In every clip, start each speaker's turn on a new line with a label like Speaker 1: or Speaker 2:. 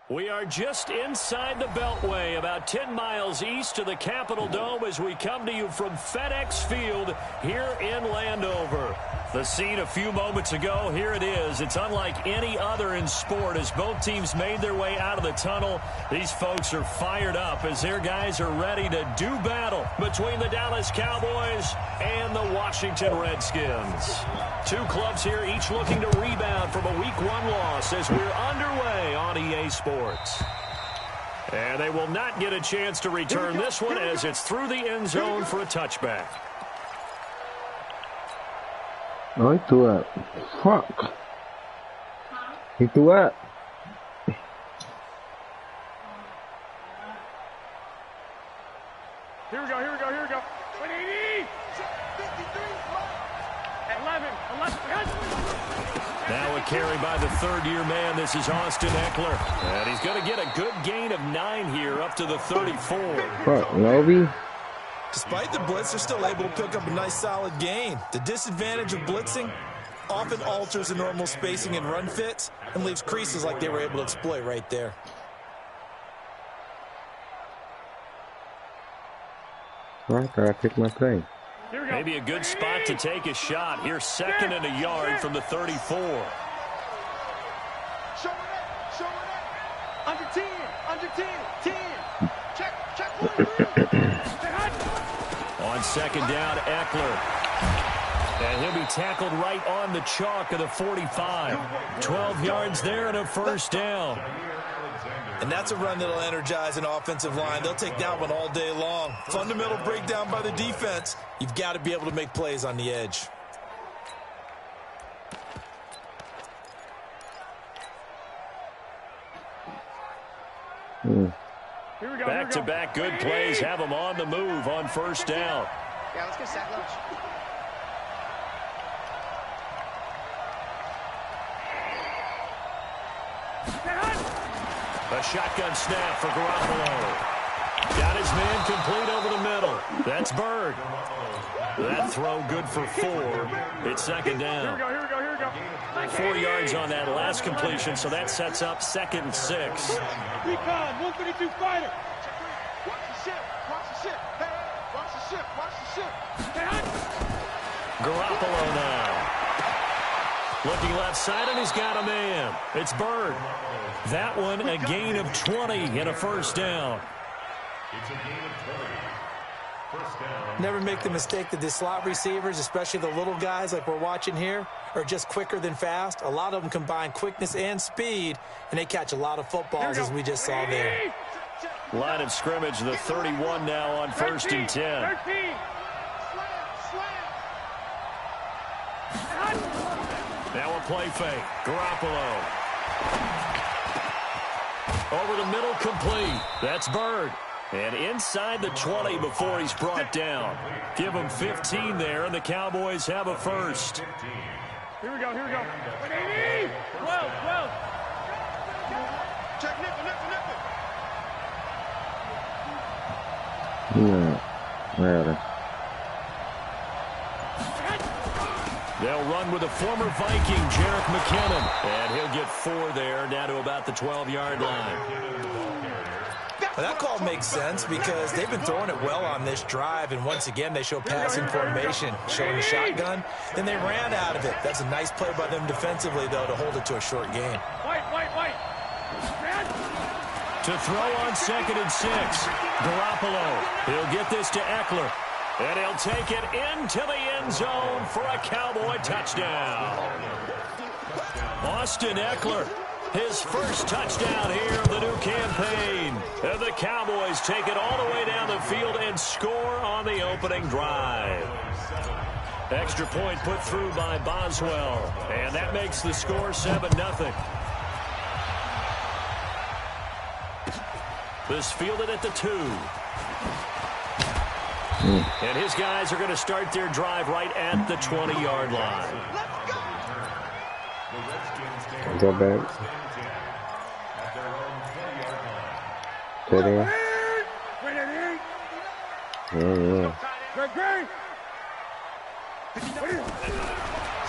Speaker 1: We are just inside the Beltway, about 10 miles east of the Capitol Dome as we come to you from FedEx Field here in Landover. The scene a few moments ago, here it is. It's unlike any other in sport as both teams made their way out of the tunnel. These folks are fired up as their guys are ready to do battle between the Dallas Cowboys and the Washington Redskins. Two clubs here, each looking to rebound from a Week 1 loss as we're underway on EA Sports. And they will not get a chance to return this one as it's through the end zone for a touchback.
Speaker 2: No, he threw up. Fuck. He threw up.
Speaker 3: Here we go. 180. 11.
Speaker 1: Now a carry by the third-year man. This is Austin Eckler. And he's going to get a good gain of 9 here up to the 34.
Speaker 2: Fuck, Roby.
Speaker 4: Despite the blitz, they're still able to pick up a nice solid gain. The disadvantage of blitzing often alters the normal spacing and run fits and leaves creases like they were able to exploit right there.
Speaker 2: Right, I picked my play.
Speaker 1: Maybe a good spot to take a shot. Here's 2nd and a yard from the 34.
Speaker 3: Show it up. Under 10. 10. Check.
Speaker 1: On 2nd down, Eckler. And he'll be tackled right on the chalk of the 45. 12 yards there and a first down.
Speaker 4: And that's a run that'll energize an offensive line. They'll take that one all day long. Fundamental breakdown by the defense. You've got to be able to make plays on the edge.
Speaker 1: Back-to-back good plays have them on the move on first down.
Speaker 5: Yeah, let's get sack lunch.
Speaker 1: A shotgun snap for Garoppolo. Got his man complete over the middle. That's Berg. That throw good for 4. It's 2nd down.
Speaker 3: Here we go.
Speaker 1: 4 yards on that last completion, so that sets up 2nd and 6.
Speaker 3: Recon, 132 fighter.
Speaker 5: Watch the ship. Hey, watch the ship.
Speaker 1: Garoppolo now. Looking left side, and he's got a man. It's Berg. That one, a gain of 20 and a first down.
Speaker 6: It's a gain of 20. First down.
Speaker 4: Never make the mistake that the slot receivers, especially the little guys like we're watching here, are just quicker than fast. A lot of them combine quickness and speed, and they catch a lot of footballs as we just saw there.
Speaker 1: Line of scrimmage, the 31 now on 1st and 10.
Speaker 3: 13.
Speaker 1: Now a play fake. Garoppolo. Over the middle, complete. That's Berg. And inside the 20 before he's brought down. Give him 15 there, and the Cowboys have a first.
Speaker 3: Here we go. 180. 12. Check nipple.
Speaker 2: Yeah.
Speaker 1: They'll run with a former Viking, Jerick McKinnon. And he'll get 4 there, down to about the 12-yard line.
Speaker 4: Well, that call makes sense because they've been throwing it well on this drive, and once again they show passing formation, showing the shotgun. Then they ran out of it. That's a nice play by them defensively, though, to hold it to a short game.
Speaker 3: White.
Speaker 1: To throw on 2nd and 6. Garoppolo. He'll get this to Eckler. And he'll take it into the end zone for a Cowboy touchdown. Austin Eckler His first touchdown here of the new campaign. And the Cowboys take it all the way down the field and score on the opening drive. Extra point put through by Boswell. And that makes the score 7-0. This fielded at the 2. And his guys are going to start their drive right at the 20-yard line.
Speaker 2: Go back. Sit in. Yeah.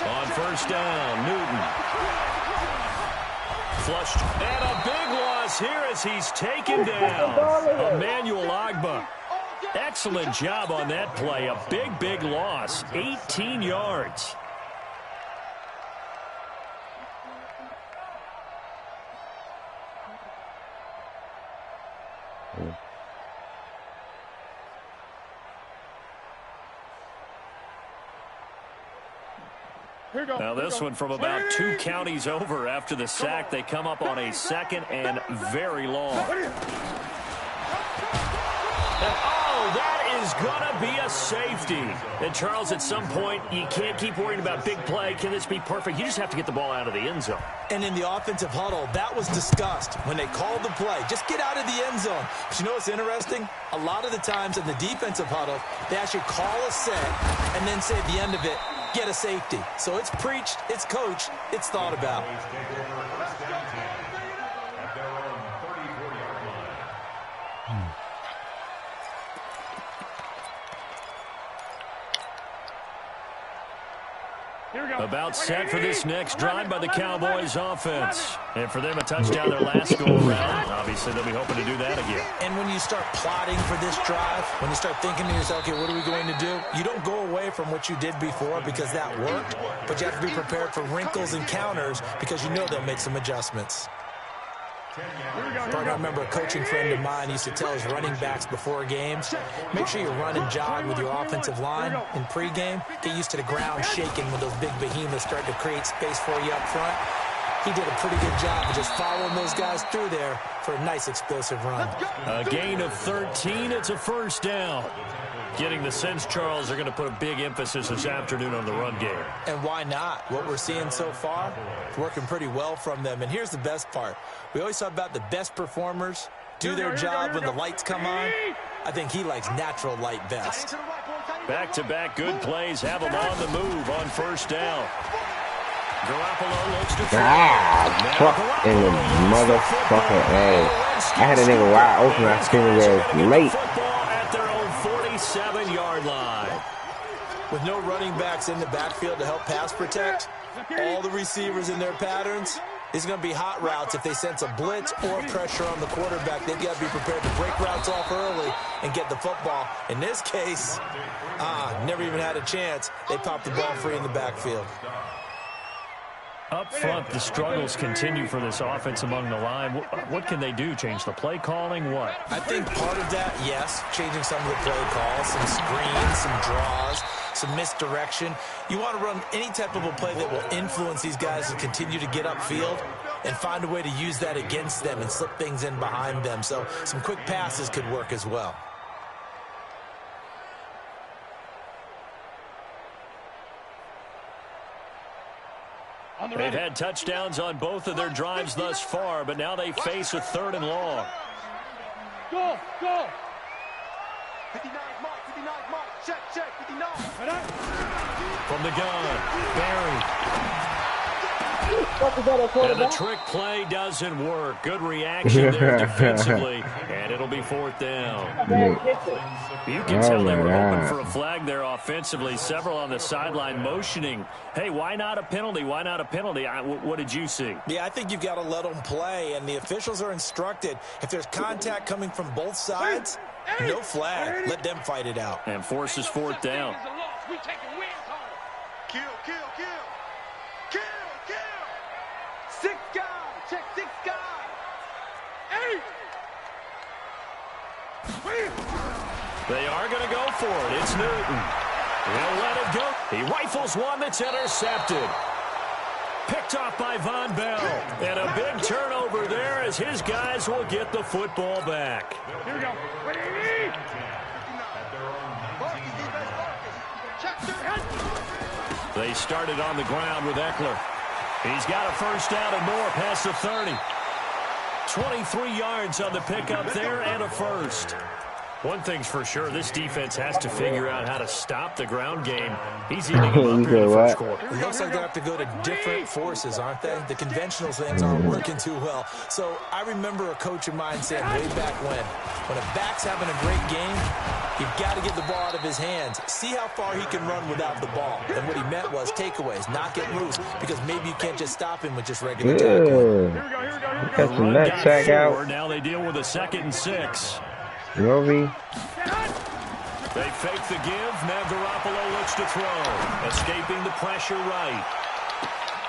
Speaker 1: On first down, Newton. Flushed. And a big loss here as he's taken down. Emmanuel Ogbah. Excellent job on that play. A big loss. 18 yards. Now this one from about 2 counties over after the sack. They come up on a 2nd and very long. That is going to be a safety. And, Charles, at some point, you can't keep worrying about big play. Can this be perfect? You just have to get the ball out of the end zone.
Speaker 4: And in the offensive huddle, that was discussed when they called the play. Just get out of the end zone. But you know what's interesting? A lot of the times in the defensive huddle, they actually call a set and then say at the end of it, get a safety. So it's preached, it's coached, it's thought about.
Speaker 1: About set for this next drive by the Cowboys offense. And for them, a touchdown their last go-around. Obviously, they'll be hoping to do that again.
Speaker 4: And when you start plotting for this drive, when you start thinking to yourself, okay, what are we going to do? You don't go away from what you did before because that worked, but you have to be prepared for wrinkles and counters because you know they'll make some adjustments. I remember a coaching friend of mine used to tell his running backs before games, make sure you run and jog with your offensive line in pregame. Get used to the ground shaking when those big behemoths start to create space for you up front. He did a pretty good job of just following those guys through there for a nice explosive run.
Speaker 1: A gain of 13. It's a first down. Getting the sense, Charles, they're going to put a big emphasis this afternoon on the run game.
Speaker 4: And why not? What we're seeing so far, it's working pretty well from them. And here's the best part. We always talk about the best performers do their job when the lights come on. I think he likes natural light best.
Speaker 1: Back-to-back good plays have him on the move on first down. Garoppolo looks to
Speaker 2: fuck in the motherfucker A. I had a nigga wide open. I seen it as late.
Speaker 1: 47-yard line.
Speaker 4: With no running backs in the backfield to help pass protect, all the receivers in their patterns, it's going to be hot routes. If they sense a blitz or pressure on the quarterback, they've got to be prepared to break routes off early and get the football. In this case, never even had a chance. They popped the ball free in the backfield.
Speaker 1: Up front, the struggles continue for this offense among the line. What can they do? Change the play calling? What?
Speaker 4: I think part of that, yes, changing some of the play calls, some screens, some draws, some misdirection. You want to run any type of a play that will influence these guys to continue to get upfield and find a way to use that against them and slip things in behind them. So some quick passes could work as well.
Speaker 1: They've had touchdowns on both of their drives thus far, but now they face a 3rd and long.
Speaker 3: Go!
Speaker 5: 59 mark, 59 mark, check, 59.
Speaker 1: From the gun, Barry. And the trick play doesn't work. Good reaction there defensively, and it'll be 4th down. You can tell they were hoping for a flag there offensively. Several on the sideline motioning, hey, why not a penalty? Why not a penalty? What did you see?
Speaker 4: Yeah, I think you've got to let them play, and the officials are instructed. If there's contact coming from both sides, no flag. Let them fight it out.
Speaker 1: And forces 4th down.
Speaker 5: Kill.
Speaker 3: 6 guys. Check 6 guys. 8.
Speaker 1: They are going to go for it. It's Newton. He'll let it go. He rifles one that's intercepted. Picked Picked off by Von Bell. And a big turnover there as his guys will get the football back.
Speaker 3: Here we go.
Speaker 1: They started on the ground with Eckler. He's got a first down and more past the 30. 23 yards on the pickup there and a first. One thing's for sure, this defense has to figure out how to stop the ground game. He's eating them up here in the first quarter.
Speaker 4: It looks like they have to go to different forces, aren't they? The conventional things aren't working too well. So I remember a coach of mine saying way back when a back's having a great game, you've got to get the ball out of his hands. See how far he can run without the ball. And what he meant was takeaways, knock it loose, because maybe you can't just stop him with just regular tackling.
Speaker 2: Got some nut sack out.
Speaker 1: Now they deal with a 2nd and 6.
Speaker 2: Roby.
Speaker 1: They fake the give. Now Garoppolo looks to throw. Escaping the pressure right.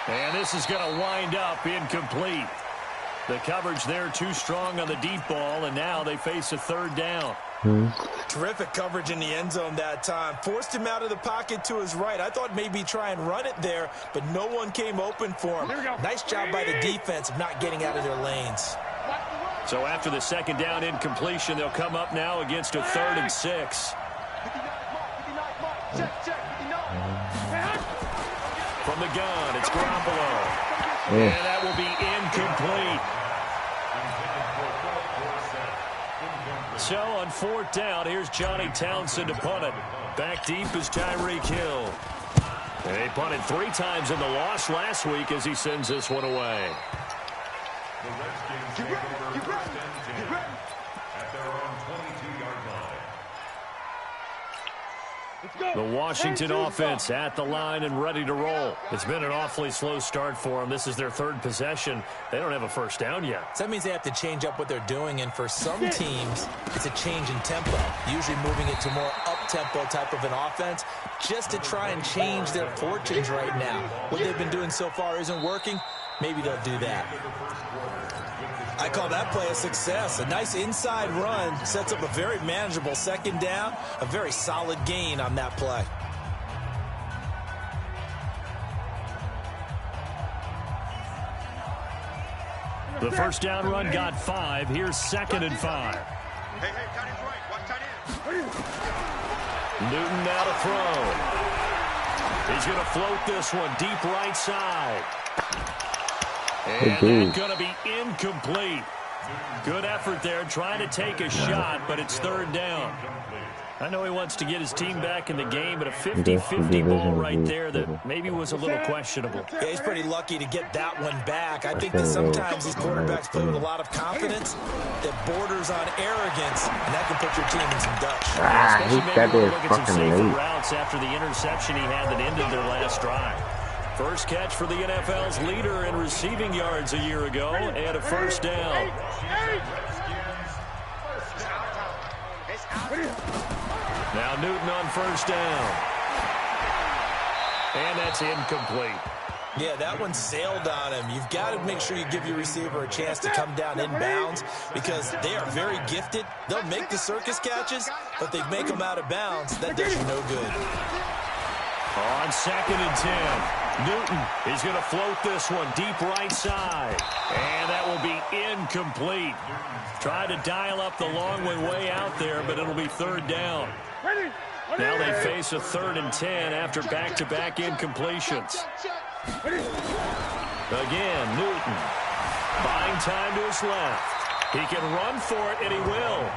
Speaker 1: And this is going to wind up incomplete. The coverage there too strong on the deep ball, and now they face a 3rd down.
Speaker 4: Terrific coverage in the end zone that time. Forced him out of the pocket to his right. I thought maybe try and run it there, but no one came open for him. Nice job by the defense of not getting out of their lanes.
Speaker 1: So after the 2nd down incompletion, they'll come up now against a 3rd and 6. From the gun, it's Garoppolo. And that will be incomplete. So on 4th down, here's Johnny Townsend to punt it. Back deep is Tyreek Hill. They punted 3 times in the loss last week as he sends this one away.
Speaker 6: The Redskins take over 1st and 10 at their own 22-yard line.
Speaker 1: The Washington offense at the line and ready to roll. It's been an awfully slow start for them. This is their 3rd possession. They don't have a first down yet.
Speaker 4: So that means they have to change up what they're doing, and for some teams, it's a change in tempo, usually moving it to more up-tempo type of an offense just to try and change their fortunes right now. What they've been doing so far isn't working. Maybe they'll do that. I call that play a success. A nice inside run sets up a very manageable 2nd down. A very solid gain on that play.
Speaker 1: The first down run got 5. Here's 2nd and 5.
Speaker 3: Hey, tight end's right. Watch tight end.
Speaker 1: Newton now to throw. He's going to float this one deep right side. And that's going to be incomplete. Good effort there, trying to take a shot, but it's 3rd down. I know he wants to get his team back in the game, but a 50-50 ball right there that maybe was a little questionable.
Speaker 4: Yeah, he's pretty lucky to get that one back. I think that sometimes these quarterbacks play with a lot of confidence that borders on arrogance, and that can put your team in some dutch.
Speaker 2: He got there fucking late.
Speaker 1: Routes after the interception he had that ended their last drive. First catch for the NFL's leader in receiving yards a year ago, and a first down. Now Newton on first down. And that's incomplete.
Speaker 4: Yeah, that one sailed on him. You've got to make sure you give your receiver a chance to come down inbounds because they are very gifted. They'll make the circus catches, but they make them out of bounds. That does you no good.
Speaker 1: On 2nd and 10, Newton is going to float this one deep right side. And that will be incomplete. Try to dial up the long way out there, but it'll be 3rd down. Now they face a 3rd and 10 after back-to-back incompletions. Again, Newton buying time to his left. He can run for it, and he will.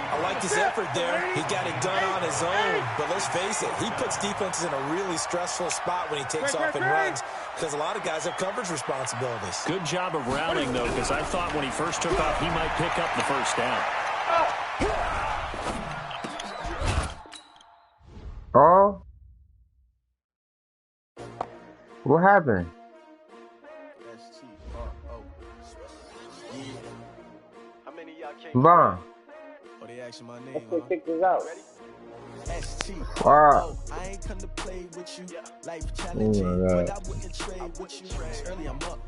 Speaker 4: I like his effort there. He got it done on his own. But let's face it, he puts defenses in a really stressful spot when he takes off and runs because a lot of guys have coverage responsibilities.
Speaker 1: Good job of rallying, though, because I thought when he first took off, he might pick up the first down.
Speaker 2: Oh? What happened? Vaughn.
Speaker 5: Oh, they asking my name,
Speaker 2: Let's check this out.
Speaker 5: Wow. I ain't come to play with you. Life challenging, but I wouldn't trade with you. Early I'm up.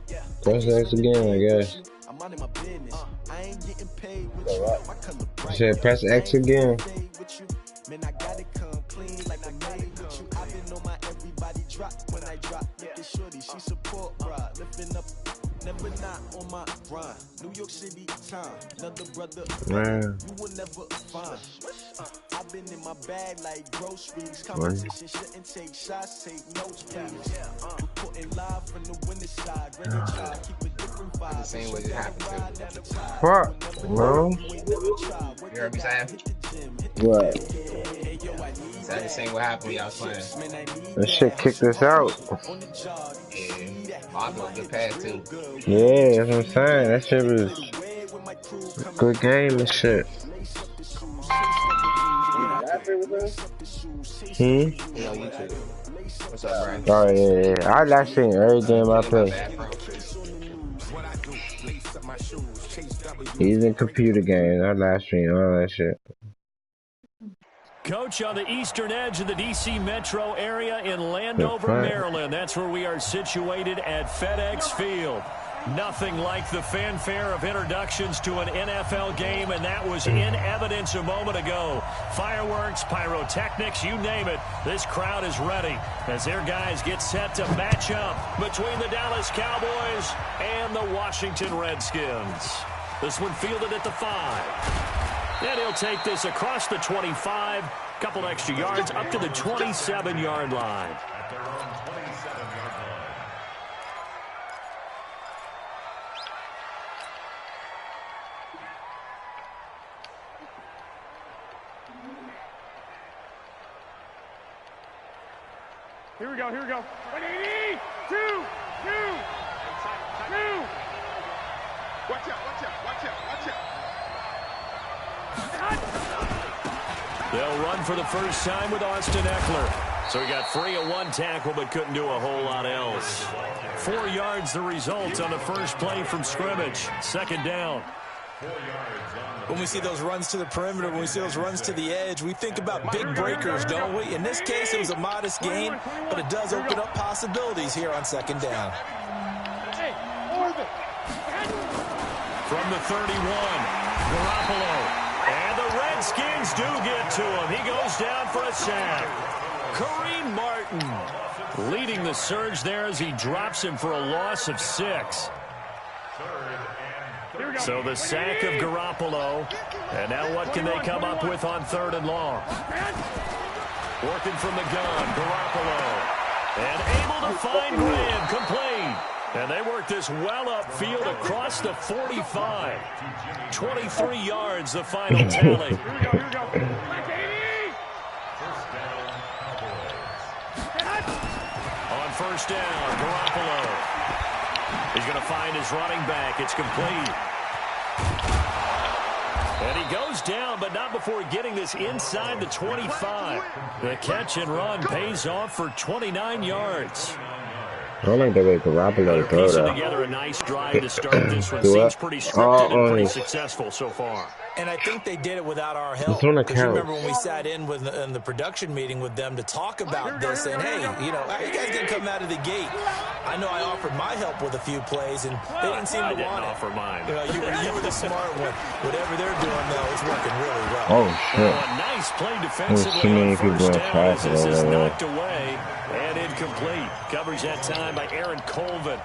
Speaker 2: Press X again, I guess.
Speaker 5: I'm minding my business. I ain't getting paid with you. My color bright.
Speaker 2: You said press X again.
Speaker 5: Man, I got it come clean like I made with you. I've been on my everybody. body drop when I drop. Look at shorty, she support ride. Lifting up, never not on my grind. New York City time, another brother. You will never find. I've been in my bag like groceries. Competition shouldn't take shots, take notes, please. Reporting live from the winning side. Ready to try, keep a different vibe.
Speaker 2: The same way it happened to. Fuck, bro. You heard me saying? What? Is that the same what happened when y'all was playing? That shit kicked us out. Yeah. Bobby was a good pass too. Yeah, that's what I'm saying. That shit was a good game and shit. Hmm? Yeah, on YouTube. What's up, Brian? Oh, yeah. I last seen every game I play. He's in computer games. I last stream all that shit.
Speaker 1: Coach, on the eastern edge of the D.C. metro area in Landover, Maryland. That's where we are situated at FedEx Field. Nothing like the fanfare of introductions to an NFL game, and that was in evidence a moment ago. Fireworks, pyrotechnics, you name it. This crowd is ready as their guys get set to match up between the Dallas Cowboys and the Washington Redskins. This one fielded at the 5. And he'll take this across the 25, couple extra yards up to the 27-yard line.
Speaker 6: At their own 27-yard line.
Speaker 3: Here we go, here we go. 180, 2, 2, 2. Watch out, watch out, watch out, watch out.
Speaker 1: They'll run for the first time with Austin Eckler. So he got free of one tackle but couldn't do a whole lot else. 4 yards the result on the first play from scrimmage. Second down.
Speaker 4: When we see those runs to the perimeter, when we see those runs to the edge, we think about big breakers, don't we? In this case, it was a modest gain, but it does open up possibilities here on second down.
Speaker 1: From the 31, Garoppolo. And the Redskins do get to him. He goes down for a sack. Kareem Martin leading the surge there as he drops him for a loss of 6. So the sack of Garoppolo. And now what can they come up with on 3rd and long? Working from the gun, Garoppolo. And able to find Graham, complete. And they work this well upfield across the 45. 23 yards, the final tally.
Speaker 3: Here we go.
Speaker 1: On first down, Garoppolo. He's going to find his running back. It's complete. And he goes down, but not before getting this inside the 25. The catch and run pays off for 29 yards.
Speaker 2: I don't like the way Garoppolo throw that.
Speaker 1: Together a nice drive to start this one. Seems pretty scripted and pretty successful so far.
Speaker 4: And I think they did it without our help. Because you remember when we sat in the production meeting with them to talk about this, and hey, you know, you guys didn't come out of the gate. I know I offered my help with a few plays, and they didn't seem to want it.
Speaker 1: Offer mine.
Speaker 4: You know, you were the smart one. Whatever they're doing, though, it's working really well.
Speaker 2: Oh shit!
Speaker 1: A nice play defensively.
Speaker 2: Too many people in
Speaker 1: pass. This is knocked away and incomplete. Coverage that time by Aaron Colvin.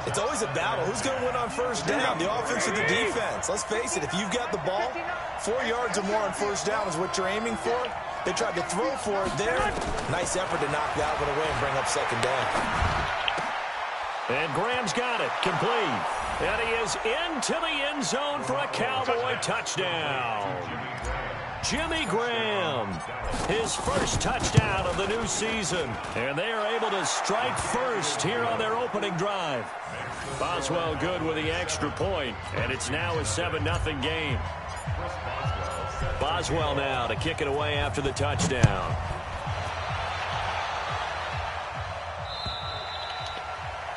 Speaker 4: It's always a battle. Who's going to win on first down, the offense or the defense? Let's face it, if you've got the ball, 4 yards or more on first down is what you're aiming for. They tried to throw for it there. Nice effort to knock that one away and bring up second down.
Speaker 1: And Graham's got it, complete. And he is into the end zone for a Cowboy touchdown. Jimmy Graham, his first touchdown of the new season. And they are able to strike first here on their opening drive. Boswell good with the extra point, and it's now a 7-0 game. Boswell now to kick it away after the touchdown.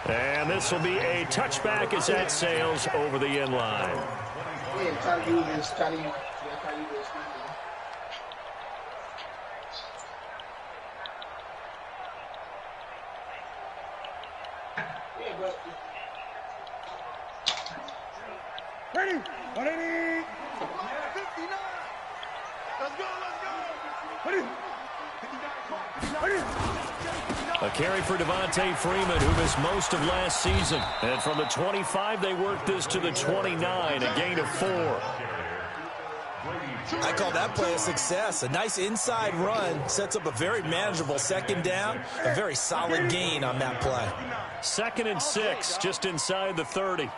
Speaker 1: And this will be a touchback as that sails over the end line.
Speaker 7: Yeah, try to use this.
Speaker 3: Ready? 180. 59. Let's go. Ready?
Speaker 1: A carry for Devontae Freeman, who missed most of last season. And from the 25, they worked this to the 29, a gain of 4.
Speaker 4: I call that play a success. A nice inside run sets up a very manageable second down. A very solid gain on that play.
Speaker 1: 2nd and 6, just inside the 30.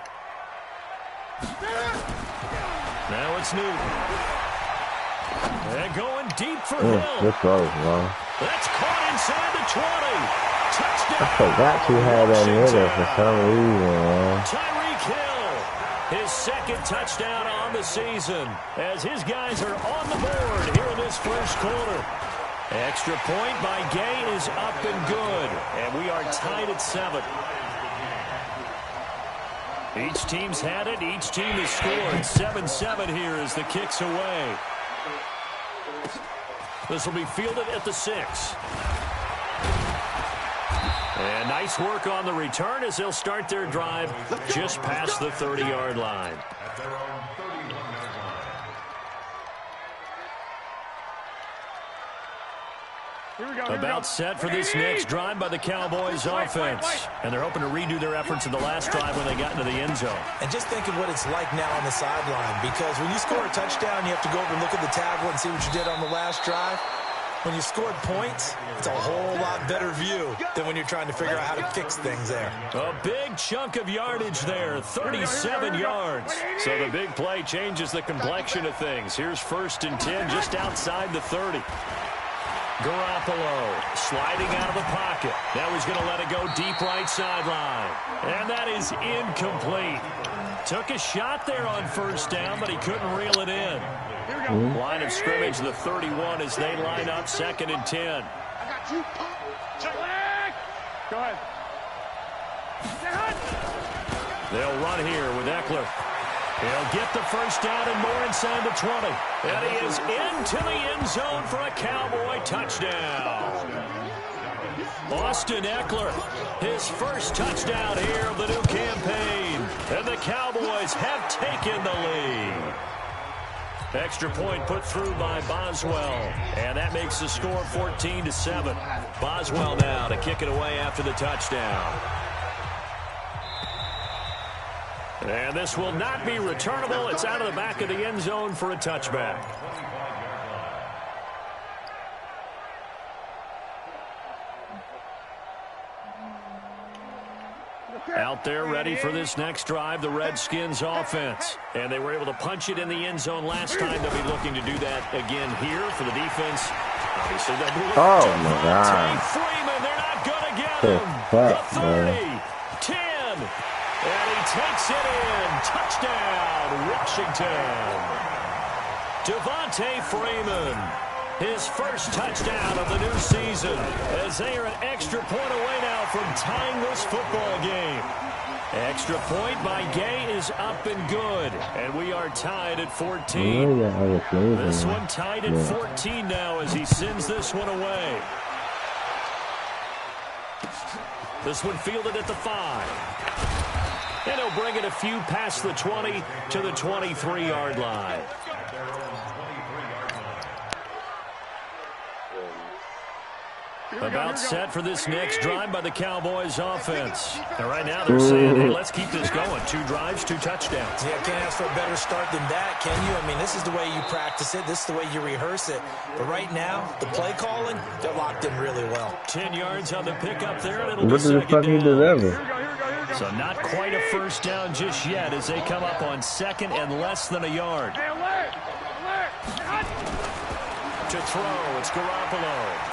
Speaker 1: Now it's Newton. And going deep for Hill.
Speaker 2: This was wrong.
Speaker 1: That's caught inside the 20. Touchdown.
Speaker 2: I forgot you had that middle for some reason, man.
Speaker 1: Tyreek Hill, his 2nd touchdown on the season, as his guys are on the board here in this first quarter. Extra point by Gay is up and good, and we are tied at 7. Each team's had it. Each team has scored. 7-7 here as the kick's away. This will be fielded at the 6. And nice work on the return as they'll start their drive just past the 30-yard line.
Speaker 6: At their own 31-yard line.
Speaker 1: About set for this next drive by the Cowboys offense. And they're hoping to redo their efforts in the last drive when they got into the end zone.
Speaker 4: And just think of what it's like now on the sideline, because when you score a touchdown, you have to go over and look at the tablet and see what you did on the last drive. When you scored points, it's a whole lot better view than when you're trying to figure out how to fix things there.
Speaker 1: A big chunk of yardage there, 37 yards. So the big play changes the complexion of things. Here's 1st and 10 just outside the 30. Garoppolo sliding out of the pocket. Now he's going to let it go deep right sideline. And that is incomplete. Took a shot there on 1st down, but he couldn't reel it in. Line of scrimmage, the 31, as they line up 2nd and 10.
Speaker 3: I got you. Check leg. Go ahead.
Speaker 1: They'll run here with Eckler. He'll get the 1st down and more inside the 20. And he is into the end zone for a Cowboy touchdown. Austin Eckler, his 1st touchdown here of the new campaign. And the Cowboys have taken the lead. Extra point put through by Boswell. And that makes the score 14-7. Boswell now to kick it away after the touchdown. And this will not be returnable. It's out of the back of the end zone for a touchback. Out there ready for this next drive, the Redskins offense. And they were able to punch it in the end zone last time. They'll be looking to do that again here for the defense. Obviously, they'll be looking
Speaker 2: Oh,
Speaker 1: to
Speaker 2: my God.
Speaker 1: Freeman, they're not going to get
Speaker 2: The
Speaker 1: him.
Speaker 2: fuck,
Speaker 1: The 30, 10, and he takes it in. Touchdown, Washington. Devontae Freeman, his 1st touchdown of the new season, as they are an extra point away now from tying this football game. Extra point by Gay is up and good, and we are tied at 14. This one tied at 14 now as he sends this one away. This one fielded at the 5. And he'll bring it a few past the 20 to the 23-yard line. About set for this next drive by the Cowboys offense. And right now they're saying, hey, let's keep this going. 2 drives, 2 touchdowns.
Speaker 4: Yeah, can't ask for a better start than that, can you? I mean, this is the way you practice it. This is the way you rehearse it. But right now, the play calling, they're locked in really well.
Speaker 1: 10 yards on the pickup there, and it'll be
Speaker 2: What the fuck he deliver?
Speaker 1: So not quite a 1st down just yet as they come up on 2nd and less than a yard. To throw, it's Garoppolo.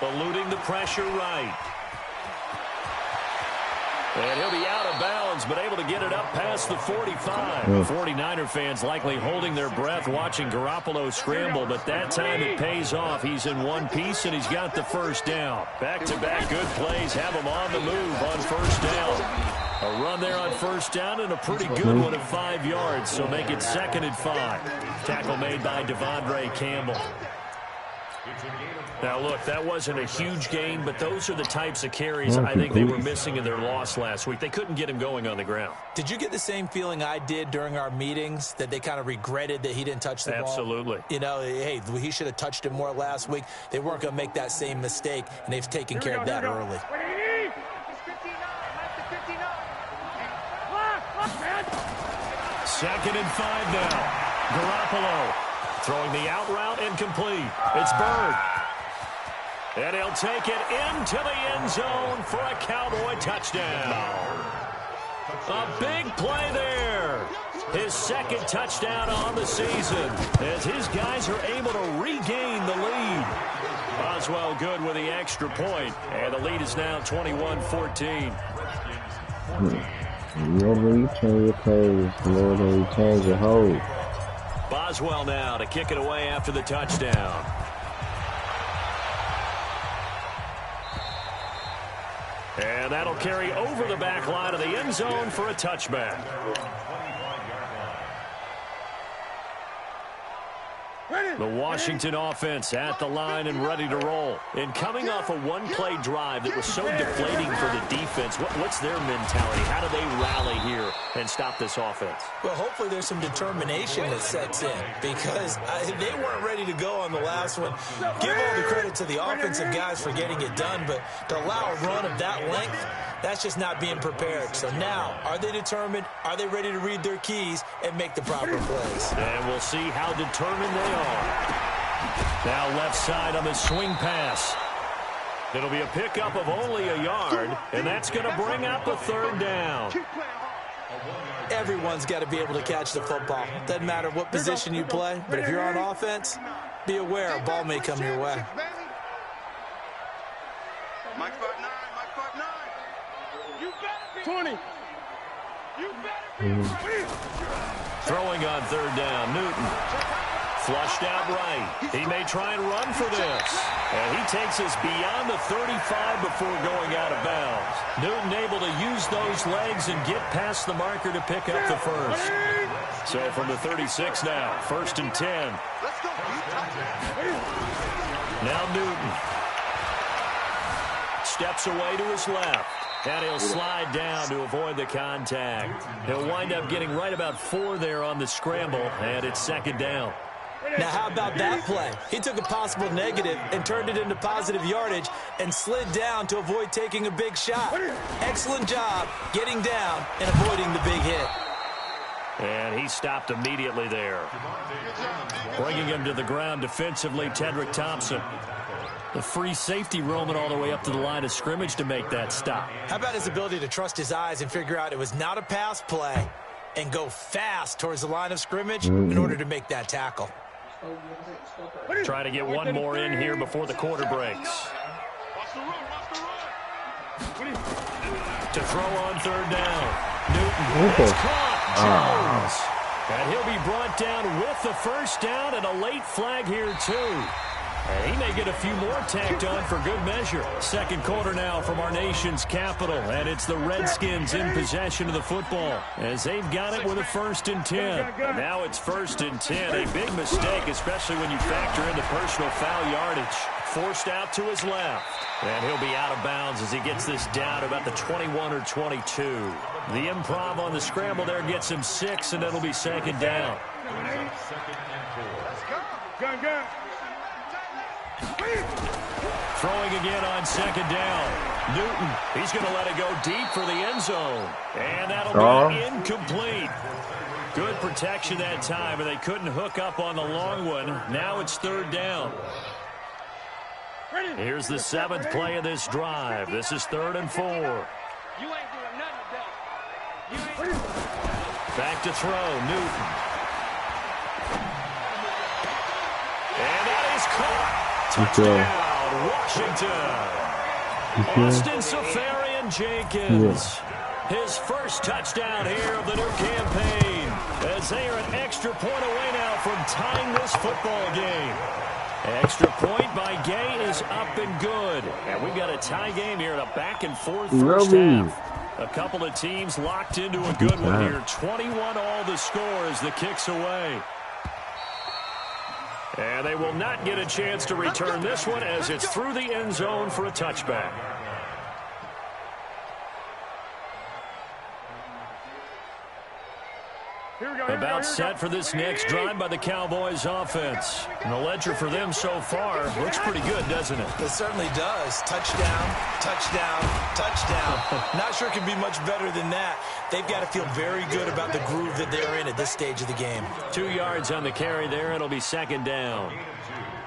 Speaker 1: Eluding the pressure right. And he'll be out of bounds, but able to get it up past the 45. 49er fans likely holding their breath watching Garoppolo scramble, but that time it pays off. He's in one piece, and he's got the 1st down. Back-to-back good plays have him on the move on 1st down. A run there on 1st down and a pretty good one at 5 yards, so make it 2nd and 5. Tackle made by Devondre Campbell. Now, look, that wasn't a huge gain, but those are the types of carries I think they were missing in their loss last week. They couldn't get him going on the ground.
Speaker 4: Did you get the same feeling I did during our meetings, that they kind of regretted that he didn't touch the ball?
Speaker 1: Absolutely.
Speaker 4: You know, hey, he should have touched it more last week. They weren't going to make that same mistake, and they've taken care of that early.
Speaker 1: Second and 5 now. Garoppolo throwing the out route incomplete. It's Bird. And he'll take it into the end zone for a Cowboy touchdown. A big play there. His second touchdown on the season as his guys are able to regain the lead. Boswell good with the extra point, and the lead is now 21-14.
Speaker 2: Lord, you change your clothes. Lord, you change your hold.
Speaker 1: Boswell now to kick it away after the touchdown. And that'll carry over the back line of the end zone for a touchback. The Washington offense at the line and ready to roll. And coming off a one-play drive that was so deflating for the defense, what's their mentality? How do they rally here and stop this offense?
Speaker 4: Well, hopefully there's some determination that sets in, because they weren't ready to go on the last one. Give all the credit to the offensive guys for getting it done, but to allow a run of that length, that's just not being prepared. So now, are they determined? Are they ready to read their keys and make the proper plays?
Speaker 1: And we'll see how determined they are. Now left side on the swing pass. It'll be a pickup of only a yard, and that's going to bring up a third down.
Speaker 4: Everyone's got to be able to catch the football. Doesn't matter what position you play, but if you're on offense, be aware a ball may come your way.
Speaker 3: Mike 5'9", Mike 5'9". You better be 20. You better be.
Speaker 1: Throwing on third down, Newton. Flushed out right. He may try and run for this. And he takes us beyond the 35 before going out of bounds. Newton able to use those legs and get past the marker to pick up the first. So from the 36 now, 1st and 10. Now Newton. Steps away to his left. And he'll slide down to avoid the contact. He'll wind up getting right about 4 there on the scramble, and it's 2nd down.
Speaker 4: Now, how about that play? He took a possible negative and turned it into positive yardage and slid down to avoid taking a big shot. Excellent job getting down and avoiding the big hit.
Speaker 1: And he stopped immediately there. Bringing him to the ground defensively, Tedrick Thompson. The free safety roaming all the way up to the line of scrimmage to make that stop.
Speaker 4: How about his ability to trust his eyes and figure out it was not a pass play and go fast towards the line of scrimmage in order to make that tackle?
Speaker 1: Try to get one more in here before the quarter breaks. To throw on third down. Newton is caught. Jones. And he'll be brought down with the first down and a late flag here too. And he may get a few more tacked on for good measure. Second quarter now from our nation's capital, and it's the Redskins in possession of the football as they've got it with a 1st and 10. And now it's 1st and 10. A big mistake, especially when you factor in the personal foul yardage. Forced out to his left. And he'll be out of bounds as he gets this down to about the 21 or 22. The improv on the scramble there gets him 6, and it'll be 2nd down.
Speaker 3: Go.
Speaker 1: Throwing again on 2nd down. Newton, he's going to let it go deep for the end zone. And that'll be incomplete. Good protection that time, and they couldn't hook up on the long one. Now it's 3rd down. Here's the 7th play of this drive. This is 3rd and 4.
Speaker 3: You ain't doing nothing today.
Speaker 1: Back to throw, Newton. And that is caught. Touchdown, Washington. Austin Safarian-Jenkins. His first touchdown here of the new campaign as they are an extra point away now from tying this football game. Extra point by Gay is up and good. And we've got a tie game here in a back-and-forth first half. A couple of teams locked into a good one here. 21 all the score as the kick's away. And they will not get a chance to return this one as it's through the end zone for a touchback. About set for this next drive by the Cowboys offense. And the ledger for them so far looks pretty good, doesn't it?
Speaker 4: It certainly does. Touchdown, touchdown, touchdown. Not sure it can be much better than that. They've got to feel very good about the groove that they're in at this stage of the game.
Speaker 1: 2 yards on the carry there. It'll be second down.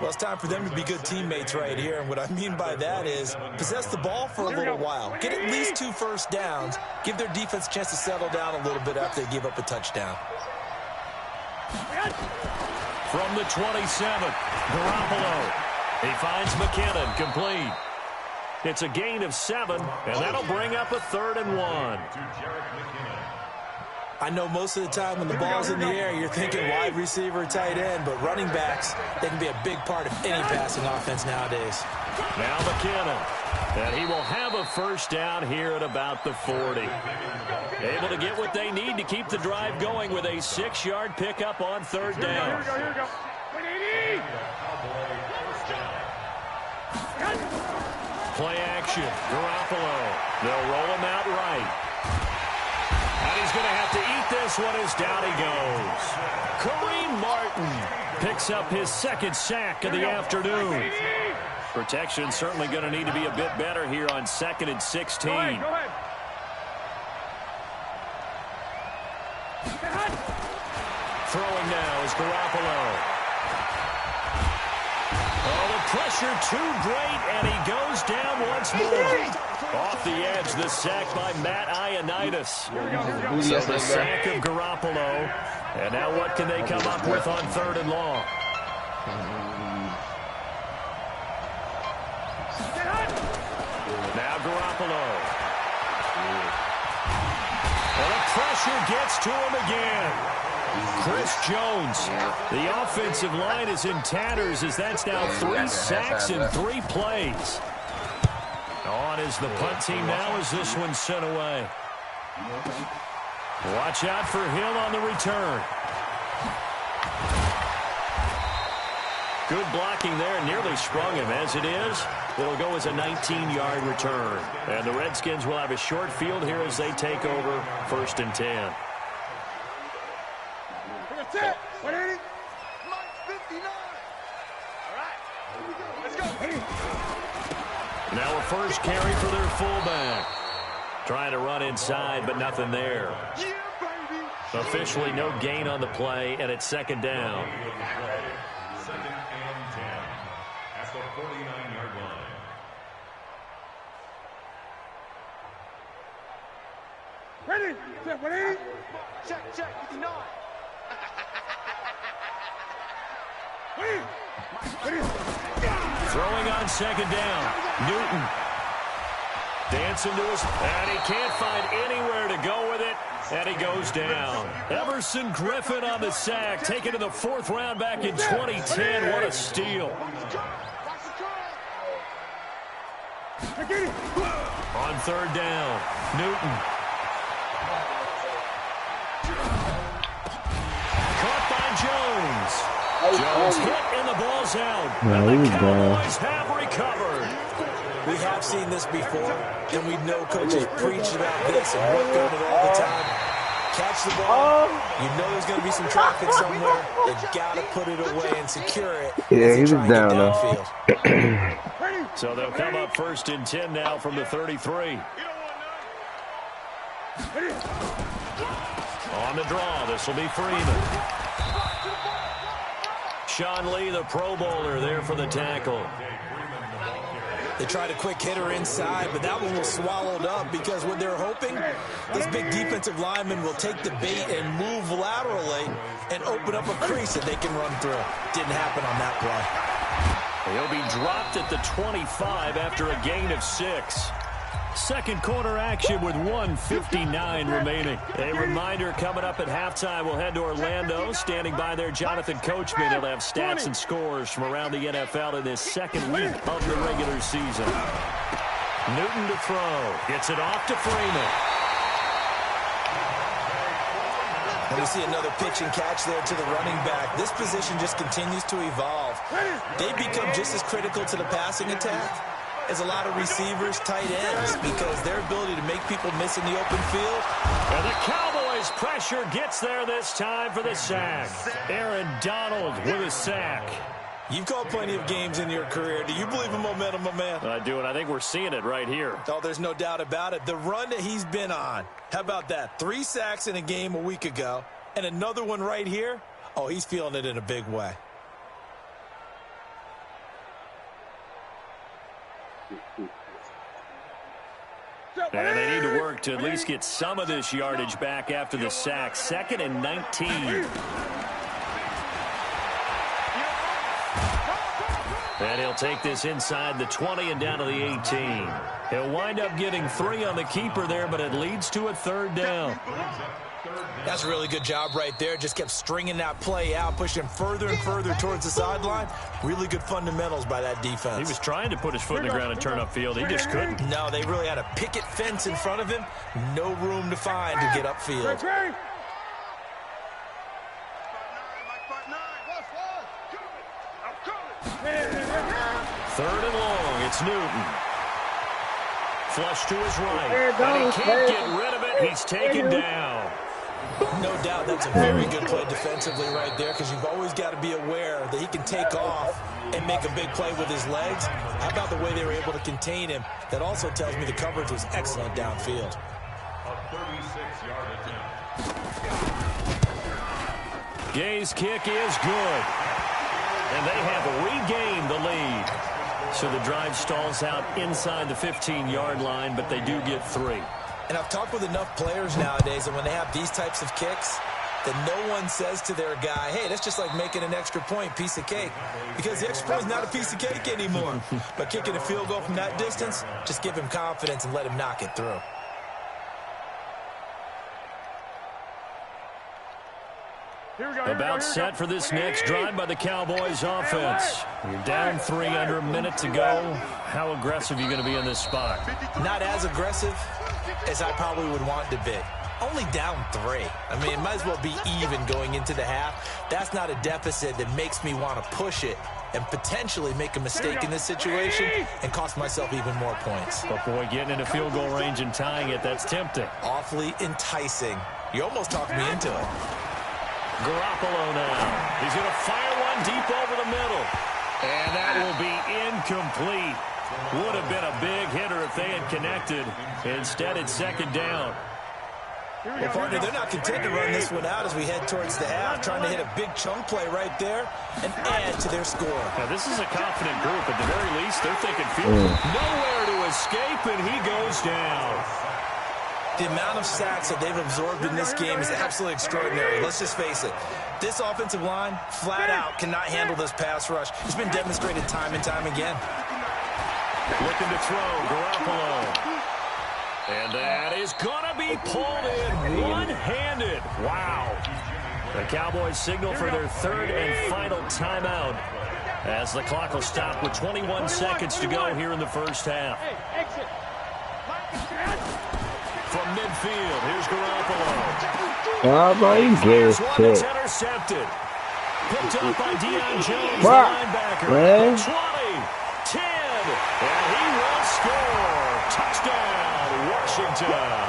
Speaker 4: Well, it's time for them to be good teammates right here. And what I mean by that is possess the ball for a little while. Get at least 2 first downs. Give their defense a chance to settle down a little bit after they give up a touchdown.
Speaker 1: From the 27, Garoppolo. He finds McKinnon, complete. It's a gain of 7, and that'll bring up a 3rd and 1.
Speaker 4: I know most of the time when the ball's in the air, you're thinking wide receiver, tight end, but running backs, they can be a big part of any passing offense nowadays.
Speaker 1: Now McKinnon, and he will have a first down here at about the 40. Able to get what they need to keep the drive going with a 6-yard pickup on 3rd down.
Speaker 3: Here we go. 180.
Speaker 1: Play action, Garoppolo. They'll roll him out right. And he's going to have to eat this one as down he goes. Kareem Martin picks up his 2nd sack of the afternoon. Protection certainly going to need to be a bit better here on 2nd and 16.
Speaker 3: Go ahead.
Speaker 1: Throwing now is Garoppolo. Oh, the pressure too great, and he goes down once more. Off the edge, the sack by Matt Ioannidis. So the sack of Garoppolo. And now what can they come up with on 3rd and long? Now Garoppolo. And the pressure gets to him again. Chris Jones, the offensive line is in tatters as that's now 3 sacks in 3 plays. On is the punt team now as this one's sent away. Watch out for Hill on the return. Good blocking there, nearly sprung him. As it is, it'll go as a 19-yard return. And the Redskins will have a short field here as they take over 1st and 10.
Speaker 3: That's it. 180. 59. All right. Let's go.
Speaker 1: Now a first carry for their fullback. Trying to run inside, but nothing there.
Speaker 3: Yeah, baby.
Speaker 1: Officially no gain on the play, and it's 2nd down.
Speaker 6: 2nd and 10 at the 49-yard line.
Speaker 3: Ready. 180. Check. 59.
Speaker 1: Throwing on 2nd down. Newton. Dancing to his... And he can't find anywhere to go with it. And he goes down. Everson Griffin on the sack. Taken to the 4th round back in 2010. What a steal. On 3rd down. Newton. Caught by Jones. Jones hit and the ball's out. And the Cowboys have recovered.
Speaker 4: We have seen this before, and we know coaches preach about this and work on it all the time. Catch the ball. You know there's going to be some traffic somewhere. They've got to put it away and secure it.
Speaker 2: Yeah, he's down now.
Speaker 1: So they'll come up 1st and 10 now from the 33. On the draw, this will be Freeman. Sean Lee, the Pro Bowler, there for the tackle.
Speaker 4: They tried a quick hitter inside, but that one was swallowed up because what they're hoping, this big defensive lineman will take the bait and move laterally and open up a crease that they can run through. Didn't happen on that play.
Speaker 1: He'll be dropped at the 25 after a gain of 6. Second quarter action with 1:59 remaining. A reminder coming up at halftime. We'll head to Orlando. Standing by there, Jonathan Coachman. He'll have stats and scores from around the NFL in this 2nd week of the regular season. Newton to throw. Gets it off to Freeman.
Speaker 4: And we see another pitch and catch there to the running back. This position just continues to evolve. They become just as critical to the passing attack as a lot of receivers, tight ends, because their ability to make people miss in the open field.
Speaker 1: And the Cowboys' pressure gets there this time for the sack. Aaron Donald with a sack.
Speaker 4: You've called plenty of games in your career. Do you believe in momentum, my man?
Speaker 1: I do, and I think we're seeing it right here.
Speaker 4: Oh, there's no doubt about it. The run that he's been on, how about that? 3 sacks in a game a week ago, and another one right here. Oh, he's feeling it in a big way.
Speaker 1: And they need to work to at least get some of this yardage back after the sack. 2nd and 19. And he'll take this inside the 20 and down to the 18. He'll wind up getting 3 on the keeper there, but it leads to a 3rd down.
Speaker 4: That's a really good job right there. Just kept stringing that play out, pushing him further and further towards the sideline. Really good fundamentals by that defense.
Speaker 1: He was trying to put his foot in the ground and turn upfield. He just couldn't.
Speaker 4: No, they really had a picket fence in front of him. No room to find to get upfield.
Speaker 1: 3rd and long. It's Newton. Flush to his right. And he can't get rid of it. He's taken down.
Speaker 4: No doubt that's a very good play defensively right there, because you've always got to be aware that he can take off and make a big play with his legs. How about the way they were able to contain him? That also tells me the coverage was excellent downfield.
Speaker 6: A 36-yard attempt.
Speaker 1: Gay's kick is good. And they have regained the lead. So the drive stalls out inside the 15-yard line, but they do get 3.
Speaker 4: And I've talked with enough players nowadays that when they have these types of kicks, that no one says to their guy, hey, that's just like making an extra point, piece of cake. Because the extra point is not a piece of cake anymore. But kicking a field goal from that distance, just give him confidence and let him knock it through.
Speaker 1: About set for this next drive by the Cowboys offense. You're down 3 under a minute to go. How aggressive are you going to be in this spot?
Speaker 4: Not as aggressive as I probably would want to be. Only down 3. I mean, it might as well be even going into the half. That's not a deficit that makes me want to push it and potentially make a mistake in this situation and cost myself even more points.
Speaker 1: But boy, getting into field goal range and tying it, that's tempting.
Speaker 4: Awfully enticing. You almost talked me into it.
Speaker 1: Garoppolo now. He's going to fire one deep over the middle. And that will be incomplete. Would have been a big hitter if they had connected. Instead, it's 2nd down.
Speaker 4: Well, partner, they're not content to run this one out as we head towards the half, trying to hit a big chunk play right there and add to their score.
Speaker 1: Now, this is a confident group. At the very least, they're thinking field goal. Nowhere to escape, and he goes down.
Speaker 4: The amount of sacks that they've absorbed in this game is absolutely extraordinary. Let's just face it. This offensive line, flat out, cannot handle this pass rush. It's been demonstrated time and time again.
Speaker 1: Looking to throw, Garoppolo. And that is going to be pulled in one-handed. Wow. The Cowboys signal for their 3rd and final timeout as the clock will stop with 21 seconds to go here in the first half. From midfield, here's Garoppolo.
Speaker 2: Here's
Speaker 1: one that's intercepted. Picked up by Deion Jones, the linebacker. 20, 10, and he will score. Touchdown, Washington.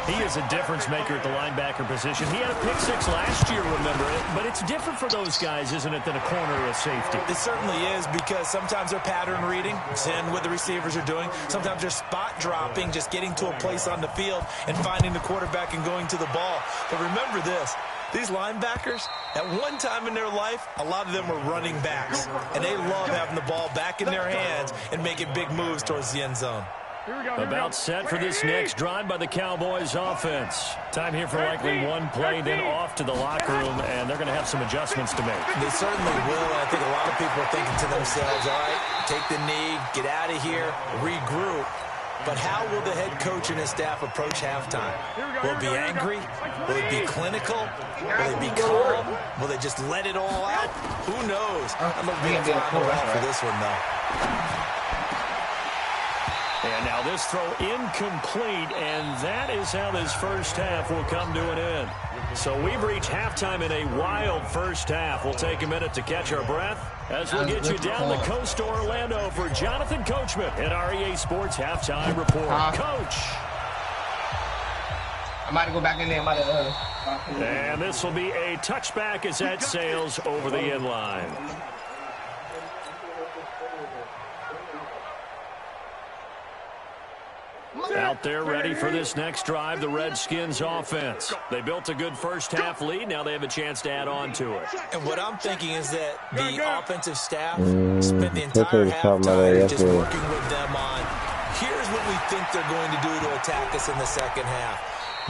Speaker 1: He is a difference maker at the linebacker position. He had a pick 6 last year, remember it. But it's different for those guys, isn't it, than a corner or a safety?
Speaker 4: It certainly is, because sometimes they're pattern reading, seeing what the receivers are doing. Sometimes they're spot dropping, just getting to a place on the field and finding the quarterback and going to the ball. But remember this. These linebackers, at one time in their life, a lot of them were running backs. And they love having the ball back in their hands and making big moves towards the end zone.
Speaker 1: About set for this next drive by the Cowboys offense. Time here for likely one play, then off to the locker room, and they're going to have some adjustments to make.
Speaker 4: They certainly will, and I think a lot of people are thinking to themselves, all right, take the knee, get out of here, regroup. But how will the head coach and his staff approach halftime? Will it be angry? Will it be clinical? Will it be calm? Will they just let it all out? Who knows? I'm going to be a fly on the wall for this one, though.
Speaker 1: And now this throw incomplete, and that is how this first half will come to an end. So we've reached halftime in a wild first half. We'll take a minute to catch our breath as we'll get you down the coast to Orlando for Jonathan Coachman at our EA Sports Halftime Report. Coach.
Speaker 2: I'm about to go back in there.
Speaker 1: And this will be a touchback as that sails over the end line. Out there ready for this next drive, the Redskins offense. They built a good first half lead. Now they have a chance to add on to it.
Speaker 4: And what I'm thinking is that the offensive staff spent the entire halftime just working with them on, here's what we think they're going to do to attack us in the second half.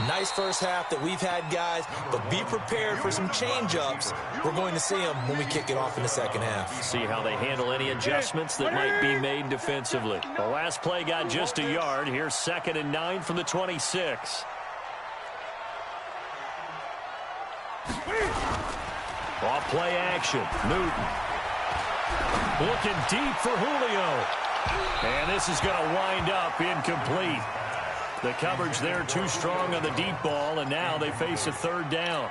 Speaker 4: Nice first half that we've had, guys, but be prepared for some change-ups. We're going to see them when we kick it off in the second half.
Speaker 1: See how they handle any adjustments that might be made defensively. The last play got just a yard. Here's 2nd and 9 from the 26. Off play action. Newton. Looking deep for Julio. And this is going to wind up incomplete. The coverage there too strong on the deep ball, and now they face a 3rd down.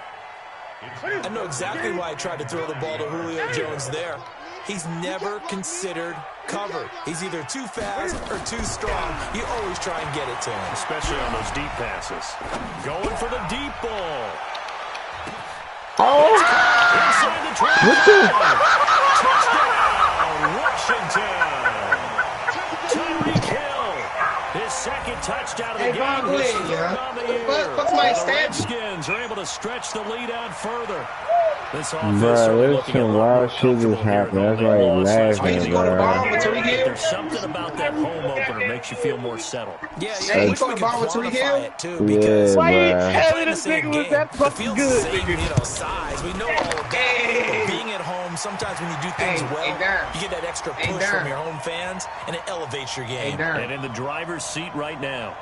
Speaker 4: I know exactly why I tried to throw the ball to Julio Jones there. He's never considered cover. He's either too fast or too strong. You always try and get it to him.
Speaker 1: Especially on those deep passes. Going for the deep ball.
Speaker 2: Oh!
Speaker 1: Inside the 20. Touchdown, Washington. Tyreek Hill. His 2nd touchdown of the game. The Redskins are able to stretch the lead out further. This offense looking a lot
Speaker 2: shit just happened. That's why he's laughing, bro.
Speaker 1: There's something about that home opener makes you feel more settled.
Speaker 4: Yeah, I wish we could quantify it too, because
Speaker 2: why
Speaker 4: you having this nigga was that fucking good? Same, size. We know all of that. But being at home, sometimes when you do things well, you get that extra push from your home fans, and it elevates your game.
Speaker 1: And in the driver's seat right now.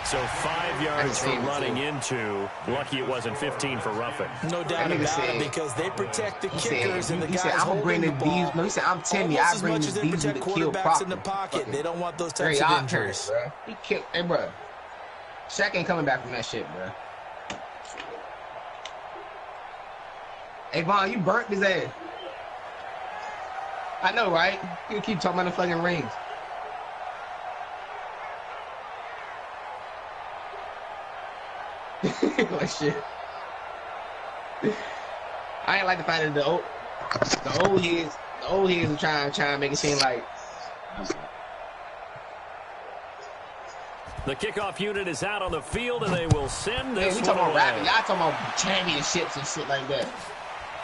Speaker 1: So 5 yards for running into. Lucky it wasn't 15 for roughing.
Speaker 4: No doubt about it, because they protect the kickers and the guys
Speaker 2: I'm
Speaker 4: holding the ball.
Speaker 2: No, he said, I'm telling you, I bring the D's to kill
Speaker 4: quarterbacks in the pocket. They don't want those types of injuries.
Speaker 2: He killed. Hey, bro. Shaq ain't coming back from that shit, bro. Hey, Vaughn, you burnt his ass. I know, right? You keep talking about the fucking rings. Like shit. I ain't like the fact that the old heads are trying to make it seem like.
Speaker 1: The kickoff unit is out on the field, and they will send this.
Speaker 2: We talking about rapping. Y'all talking about championships and shit like that.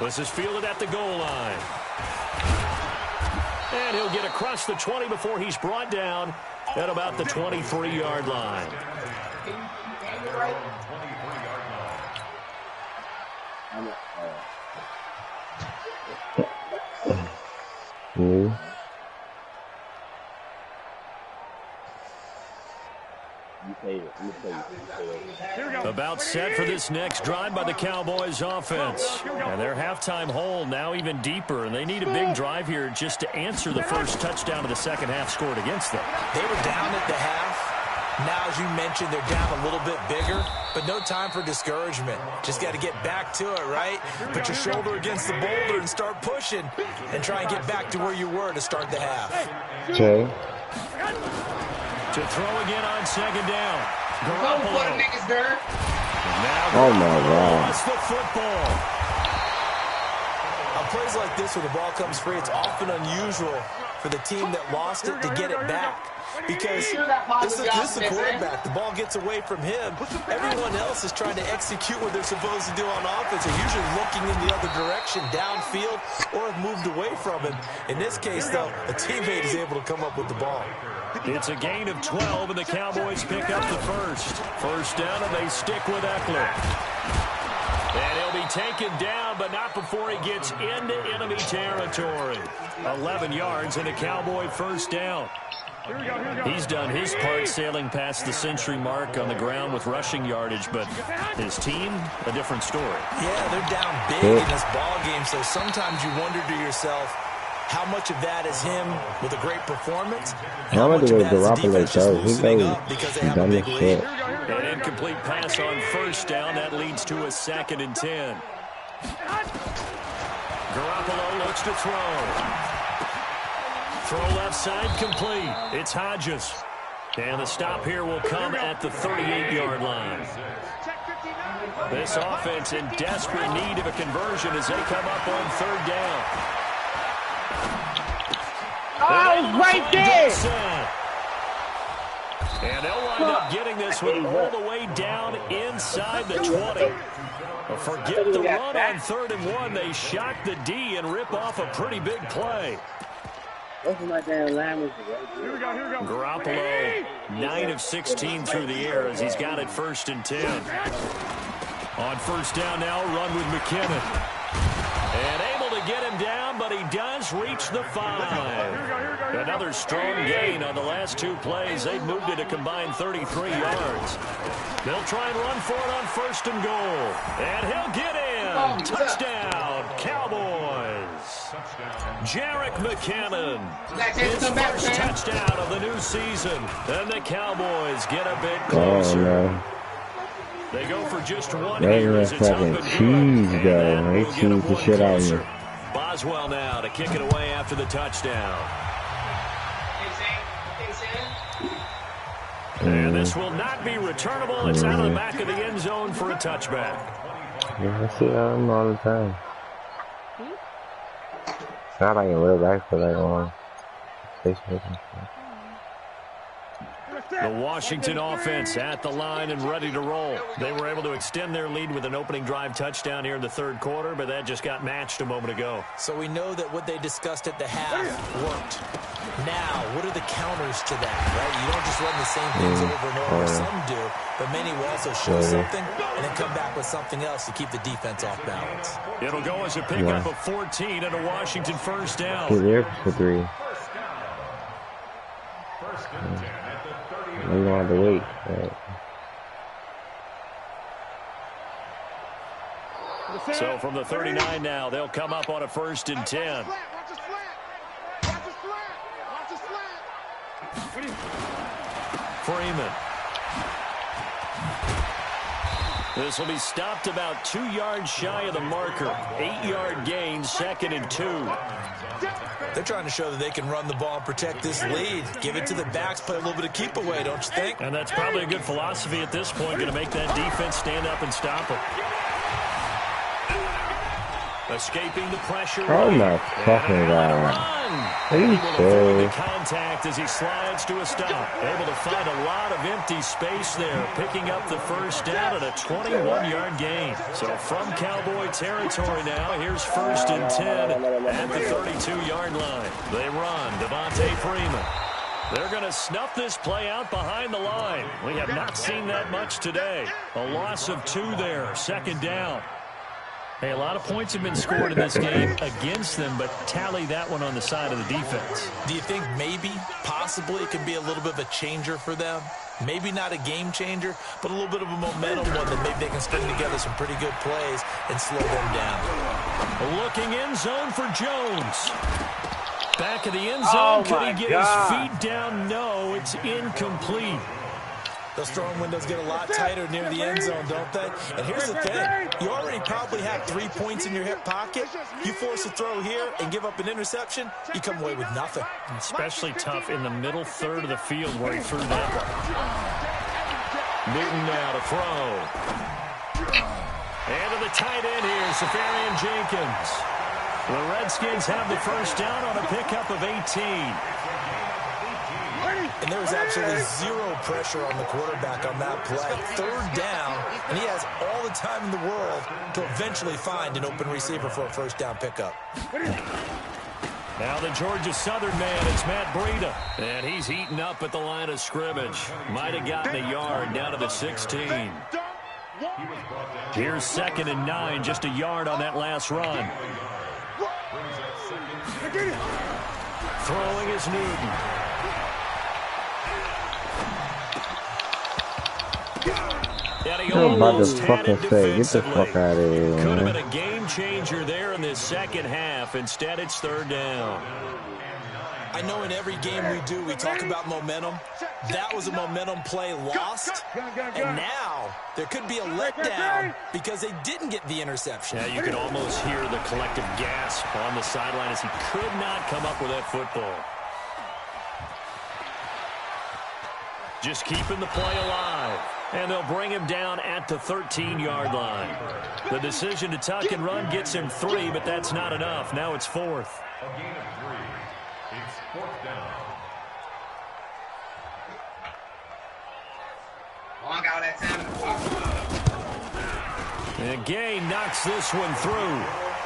Speaker 1: This is fielded at the goal line. And he'll get across the 20 before he's brought down at about the 23-yard line. About set for this next drive by the Cowboys offense. And their halftime hole now even deeper, and they need a big drive here just to answer the first touchdown of the second half scored against them.
Speaker 4: They were down at the half. Now, as you mentioned, they're down a little bit bigger, but no time for discouragement. Just got to get back to it, right? Put your shoulder against the boulder and start pushing and try and get back to where you were to start the half.
Speaker 2: Okay.
Speaker 1: To throw again on second down. Garoppolo.
Speaker 2: Oh, my God.
Speaker 1: Lost the football.
Speaker 4: On plays like this where the ball comes free, it's often unusual for the team that lost it to get it back. Because this is the quarterback. The ball gets away from him. Everyone else is trying to execute what they're supposed to do on offense. They're usually looking in the other direction, downfield, or have moved away from him. In this case, though, a teammate is able to come up with the ball.
Speaker 1: It's a gain of 12, and the Cowboys pick up the first. First down, and they stick with Eckler. And he'll be taken down, but not before he gets into enemy territory. 11 yards and a Cowboy first down. He's done his part sailing past the century mark on the ground with rushing yardage, but his team, a different story.
Speaker 4: Yeah, they're down big in this ball game, so sometimes you wonder to yourself, How much of that is him with a great performance?
Speaker 2: How much of that is the defense just loosening up
Speaker 4: because they have a big lead?
Speaker 1: An incomplete pass on first down. That leads to a 2nd and 10. Garoppolo looks to throw. Throw left side complete. It's Hodges. And the stop here will come at the 38-yard line. This offense in desperate need of a conversion as they come up on 3rd down.
Speaker 7: Oh, right there!
Speaker 1: And they'll wind up getting this one all the way down inside the 20. Forget the run on 3rd and 1. They shock the D and rip off a pretty big play. Garoppolo, 9 of 16 through the air as he's got it 1st and 10. On 1st down now, run with McKinnon. And able to get him down, but he does reach the 5. Another strong gain on the last 2 plays. They've moved it a combined 33 yards. They'll try and run for it on 1st and goal. And he'll get in. Touchdown, Cowboys. Jerick McKinnon, his first touchdown of the new season. And the Cowboys get a bit closer. They go for just one here as it's up and good. And that will get them one closer. Boswell now to kick it away after the touchdown. And this will not be returnable. It's out of the back of the end zone for a touchback.
Speaker 2: Yeah, I see them all the time. It's not like in real life, but like on Facebook and stuff.
Speaker 1: The Washington offense at the line and ready to roll. They were able to extend their lead with an opening drive touchdown here in the 3rd quarter, but that just got matched a moment ago.
Speaker 4: So we know that what they discussed at the half worked. Now, what are the counters to that, right? You don't just run the same things over and over. Some do, but many will also show something and then come back with something else to keep the defense off balance.
Speaker 1: It'll go as a pickup of 14 and a Washington 1st down.
Speaker 2: He's there for 3. You don't have to wait. Right.
Speaker 1: So from the 39 now, they'll come up on a 1st and 10. Freeman. This will be stopped about 2 yards shy of the marker. 8-yard gain, 2nd and 2.
Speaker 4: They're trying to show that they can run the ball and protect this lead. Give it to the backs, play a little bit of keep away, don't you think?
Speaker 1: And that's probably a good philosophy at this point, going to make that defense stand up and stop it. Escaping the pressure.
Speaker 2: Oh my fucking God. Are you serious?
Speaker 1: Contact as he slides to a stop. Able to find a lot of empty space there, picking up the 1st down at a 21-yard gain. So from Cowboy territory now, here's 1st and 10 at the 32-yard line. They run. Devontae Freeman. They're going to snuff this play out behind the line. We have not seen that much today. A loss of 2 there, 2nd down. Hey, a lot of points have been scored in this game against them, but tally that one on the side of the defense.
Speaker 4: Do you think maybe, possibly, it could be a little bit of a changer for them? Maybe not a game changer, but a little bit of a momentum one that maybe they can string together some pretty good plays and slow them down.
Speaker 1: Looking end zone for Jones. Back of the end zone. Can he get his feet down? No, it's incomplete.
Speaker 4: Those throwing windows get a lot tighter near the end zone, don't they? And here's the thing. You already probably have 3 points in your hip pocket. You force a throw here and give up an interception, you come away with nothing.
Speaker 1: Especially tough in the middle 1/3 of the field where he threw that one. Newton now to throw. And to the tight end here, Safarian Jenkins. The Redskins have the 1st down on a pickup of 18.
Speaker 4: And there was absolutely 0 pressure on the quarterback on that play. 3rd down, and he has all the time in the world to eventually find an open receiver for a 1st down pickup.
Speaker 1: Now the Georgia Southern man, it's Matt Breida. And he's eaten up at the line of scrimmage. Might have gotten a yard down to the 16. Here's 2nd and 9, just a yard on that last run. Throwing is Newton.
Speaker 2: I'm about to fucking say, get the fuck out of here,
Speaker 1: Could have
Speaker 2: man.
Speaker 1: been a game changer there in this second half. Instead, it's third down.
Speaker 4: I know in every game we do, we talk about momentum. That was a momentum play lost. And now there could be a letdown because they didn't get the interception.
Speaker 1: Yeah, you can almost hear the collective gasp on the sideline as he could not come up with that football. Just keeping the play alive. And they'll bring him down at the 13-yard line. The decision to tuck and run gets him 3, but that's not enough. Now it's 4th.
Speaker 6: A gain of 3. It's 4th down.
Speaker 2: Oh, I got all that time.
Speaker 1: And Gain knocks this one through.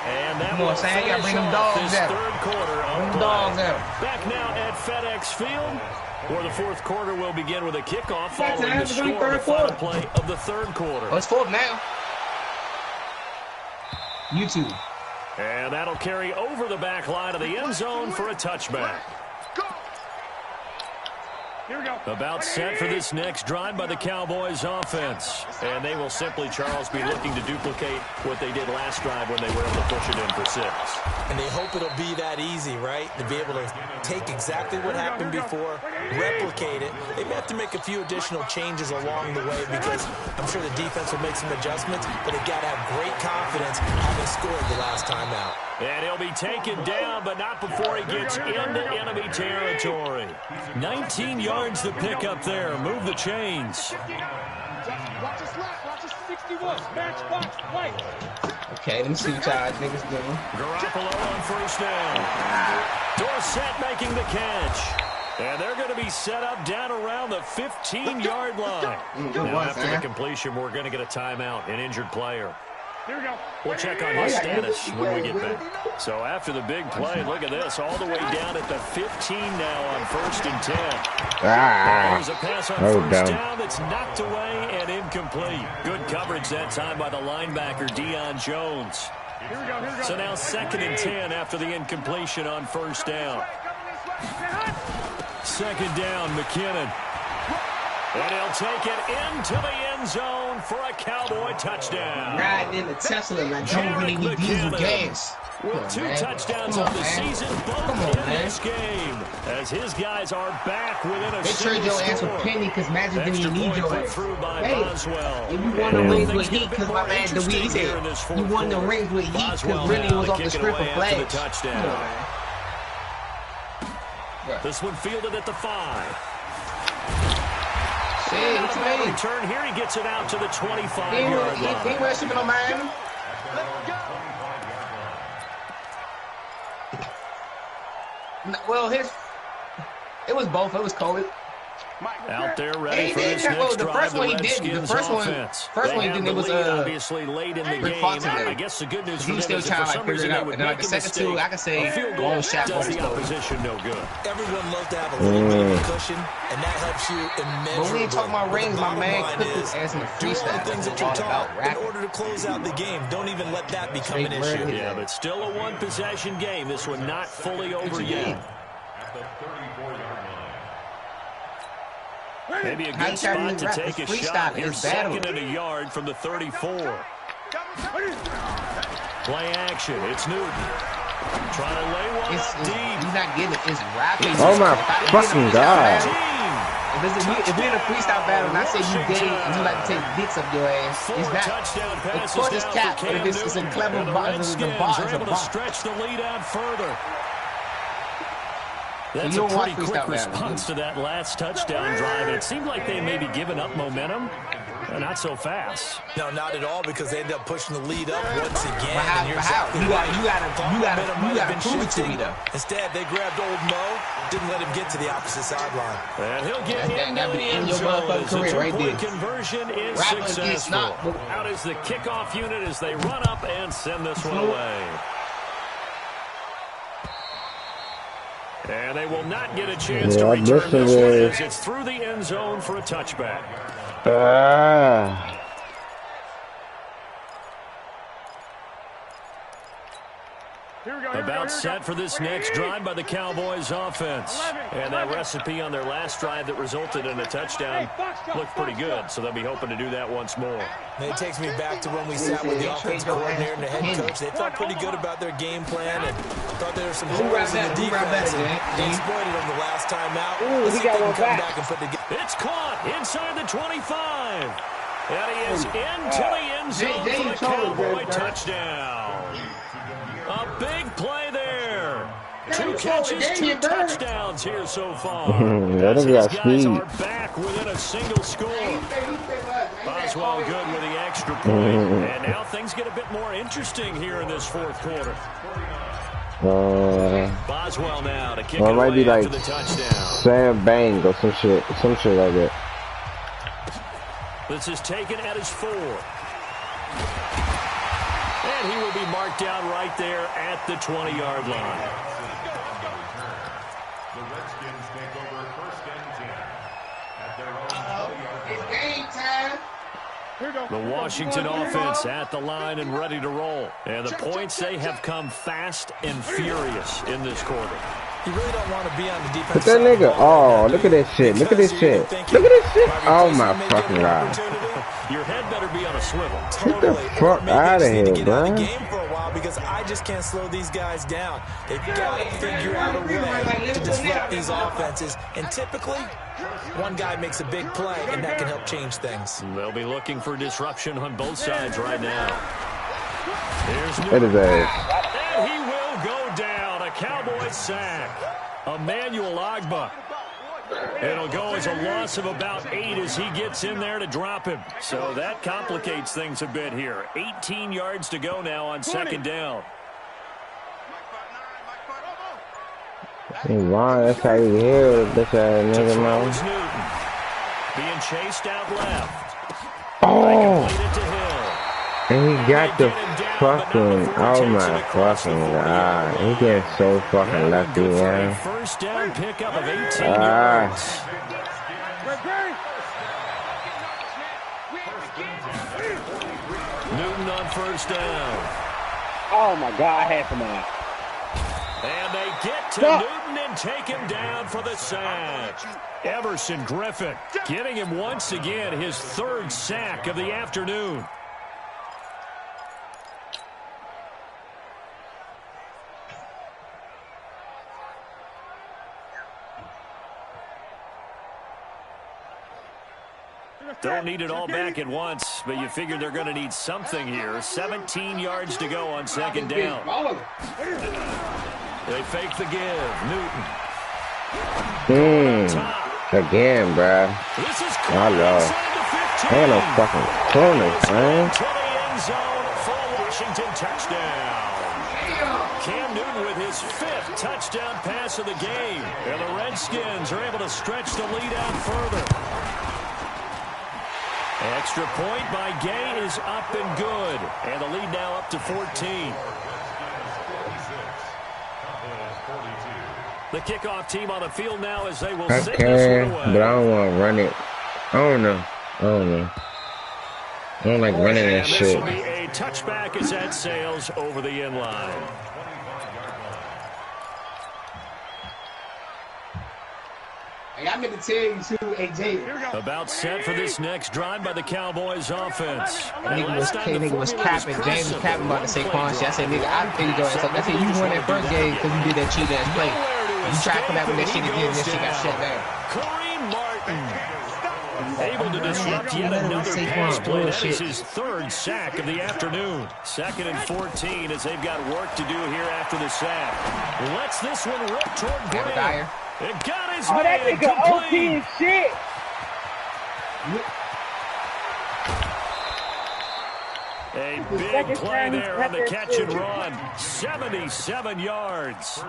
Speaker 1: And that will
Speaker 2: Sam, you gotta bring them dogs
Speaker 1: this
Speaker 2: out.
Speaker 1: third quarter of
Speaker 2: Bring them
Speaker 1: play.
Speaker 2: dogs out.
Speaker 1: Back now at FedEx Field, where the fourth quarter will begin with a kickoff following the score of the final play of the third quarter.
Speaker 2: Oh, it's 4th now. YouTube.
Speaker 1: And that'll carry over the back line of the end zone for a touchback.
Speaker 3: Here we go.
Speaker 1: About set for this next drive by the Cowboys offense. And they will simply, Charles, be looking to duplicate what they did last drive when they were able to push it in for 6.
Speaker 4: And they hope it'll be that easy, right? To be able to take exactly what happened before, replicate it. They may have to make a few additional changes along the way because I'm sure the defense will make some adjustments, but they've got to have great confidence having scored the last time out.
Speaker 1: And he'll be taken down, but not before he gets into enemy territory. 19 yards to pick up there. Move the chains.
Speaker 3: Watch the slot. Watch the 61. Match box. White.
Speaker 2: Okay, let me see what y'all niggas doing.
Speaker 1: Garoppolo on first down. Dorsett making the catch. And they're going to be set up down around the 15-yard line. Now, after the completion, we're going to get a timeout, an injured player.
Speaker 3: Here we go.
Speaker 1: We'll check on his status when we get back. So after the big play, look at this, all the way down at the 15 now on 1st and 10. There's a pass on first down that's knocked away and incomplete. Good coverage that time by the linebacker, Deion Jones.
Speaker 3: Here we go. Here we go.
Speaker 1: So now 2nd and 10 after the incompletion on first down. 2nd down, McKinnon. And he'll take it into the end zone for a Cowboy touchdown.
Speaker 2: Riding in the Tesla and I don't really need diesel gas.
Speaker 1: With 2 touchdowns on the season, both in this game. As his guys are back within a
Speaker 2: they trade your ass with Penny because Magic didn't even need your ass. Hey, if you won the rings with Heat because my man DeWeese said you won the rings with Heat because really it was off the script of flags.
Speaker 1: This one fielded at the 5.
Speaker 2: Hey, what's your
Speaker 1: return here, he gets it out to the 25-yard line.
Speaker 2: He was shipping on Miami. Well, it was both. It was COVID.
Speaker 1: Out there ready for this next
Speaker 2: the first one he didn't. The first one he didn't. It was
Speaker 1: obviously late in the game. I guess the good news for them is if for some reason they would make a mistake,
Speaker 2: I can say
Speaker 1: a field goal does the opposition no good.
Speaker 4: Everyone loves to have a little bit of a cushion, and that helps you immeasurably.
Speaker 2: But we ain't talking about rings, my man. Cook his ass in the
Speaker 4: do all the
Speaker 2: freestyle.
Speaker 4: things that you're taught in order to close out the game. Don't even let that become an issue.
Speaker 1: Yeah, but still a one-possession game. This one not fully over yet.
Speaker 6: At the 34-yard line.
Speaker 1: Maybe a good spot to take a shot. Here's 2nd and a yard from the 34. Play action. It's Newton. Trying to lay one up deep.
Speaker 2: He's not getting it. It's rapping.
Speaker 8: Oh my fucking God.
Speaker 2: If we're in a freestyle battle and I say you gay and you like to take dicks up your ass, it's not. Of course it's cap, but if it's a clever box, the box is a box.
Speaker 1: Stretch the lead out further. That's a pretty quick response to that last touchdown drive. It seemed like they may be giving up momentum. Not so fast.
Speaker 4: No, not at all, because they ended up pushing the lead up once again.
Speaker 2: But how? You gotta prove it to me, though.
Speaker 4: Instead, they grabbed old Mo, didn't let him get to the opposite sideline.
Speaker 1: And he'll get into the end zone as the two-point conversion is successful. Out is the kickoff unit as they run up and send this one away. And they will not get a chance to return this one as it's through the end zone for a touchback.
Speaker 3: Here we
Speaker 1: About set for this next drive by the Cowboys offense. And that recipe on their last drive that resulted in a touchdown looked pretty good, so they'll be hoping to do that once more.
Speaker 4: And it takes me back to when we sat with the offensive coordinator and the head coach. They felt pretty good about their game plan and thought there were some holes in the defense. They exploited them the last time out. Let's see if they can come back and put together.
Speaker 1: It's caught inside the 25. And he is into the end zone for the Cowboy touchdown. A big play there. 2 catches, 2 touchdowns here so far. As these guys are back within a single score. Boswell good with the extra point. And now things get a bit more interesting here in this fourth quarter. Boswell now to kick it away after the touchdown.
Speaker 2: Sam Bang or some shit like that.
Speaker 1: This is taken at his 4. And he will be marked down right there at the 20-yard line.
Speaker 6: The Redskins take over 1st and 10 at their own 20-yard line.
Speaker 2: It's game time.
Speaker 1: The Washington offense at the line and ready to roll. And the points, they have come fast and furious in this quarter.
Speaker 4: You really don't want to be on the defense.
Speaker 2: Look at that nigga. Oh, look at this shit. Look at this shit. Look at this shit. Oh my fucking god.
Speaker 1: Your head better be on a swivel.
Speaker 2: Get the fuck out of here, bro.
Speaker 4: Because I just can't slow these guys down. They've got to figure out a way to disrupt these offenses. And typically, one guy makes a big play, and that can help change things.
Speaker 1: They'll be looking for disruption on both sides right now. Here's
Speaker 2: That is
Speaker 1: and he will go down. A Cowboy sack. Emmanuel Ogbah. It'll go as a loss of about 8 as he gets in there to drop him. So that complicates things a bit here. 18 yards to go now on 2nd down.
Speaker 2: Hey, Ron, that's how you hear this nigga, man.
Speaker 1: Being chased out left.
Speaker 2: Oh! And he got the fucking, oh my fucking god. He getting so fucking lucky, man.
Speaker 1: First down pickup of 18 yards. Newton on 1st down.
Speaker 7: Oh my god, I had some of that.
Speaker 1: And they get to Newton and take him down for the sack. Everson Griffin getting him once again his 3rd sack of the afternoon. Don't need it all back at once, but you figure they're going to need something here. 17 yards to go on 2nd down. They fake the give. Newton.
Speaker 2: Again, bruh. I love. I ain't no fucking corners, man.
Speaker 1: To the end zone for a Washington touchdown. Cam Newton with his 5th touchdown pass of the game. And the Redskins are able to stretch the lead out further. Extra point by Gay is up and good. And the lead now up to 14. The kickoff team on the field now as they will send this one away.
Speaker 2: But I don't want to run it. I don't know. I don't like running that shit.
Speaker 1: This will be a touchback as that sails over the end line.
Speaker 9: Hey, I meant to tell you too, AJ.
Speaker 1: About set for this next drive by the Cowboys offense.
Speaker 9: Nigga was capping. James was capping about the Saquon shit. I said, nigga, I think go. So I said, you won that first game because you did that cheat ass play. You tried to come out with that shit again, and that shit got shut down.
Speaker 1: Kareem Martin able to disrupt yet another pass play. That is his 3rd sack of the afternoon. 2nd and 14 as they've got work to do here after the sack. Lets this one rip toward Graham. It got his man
Speaker 7: that nigga OT and shit.
Speaker 1: A big play there on the catch and run. 77 yards.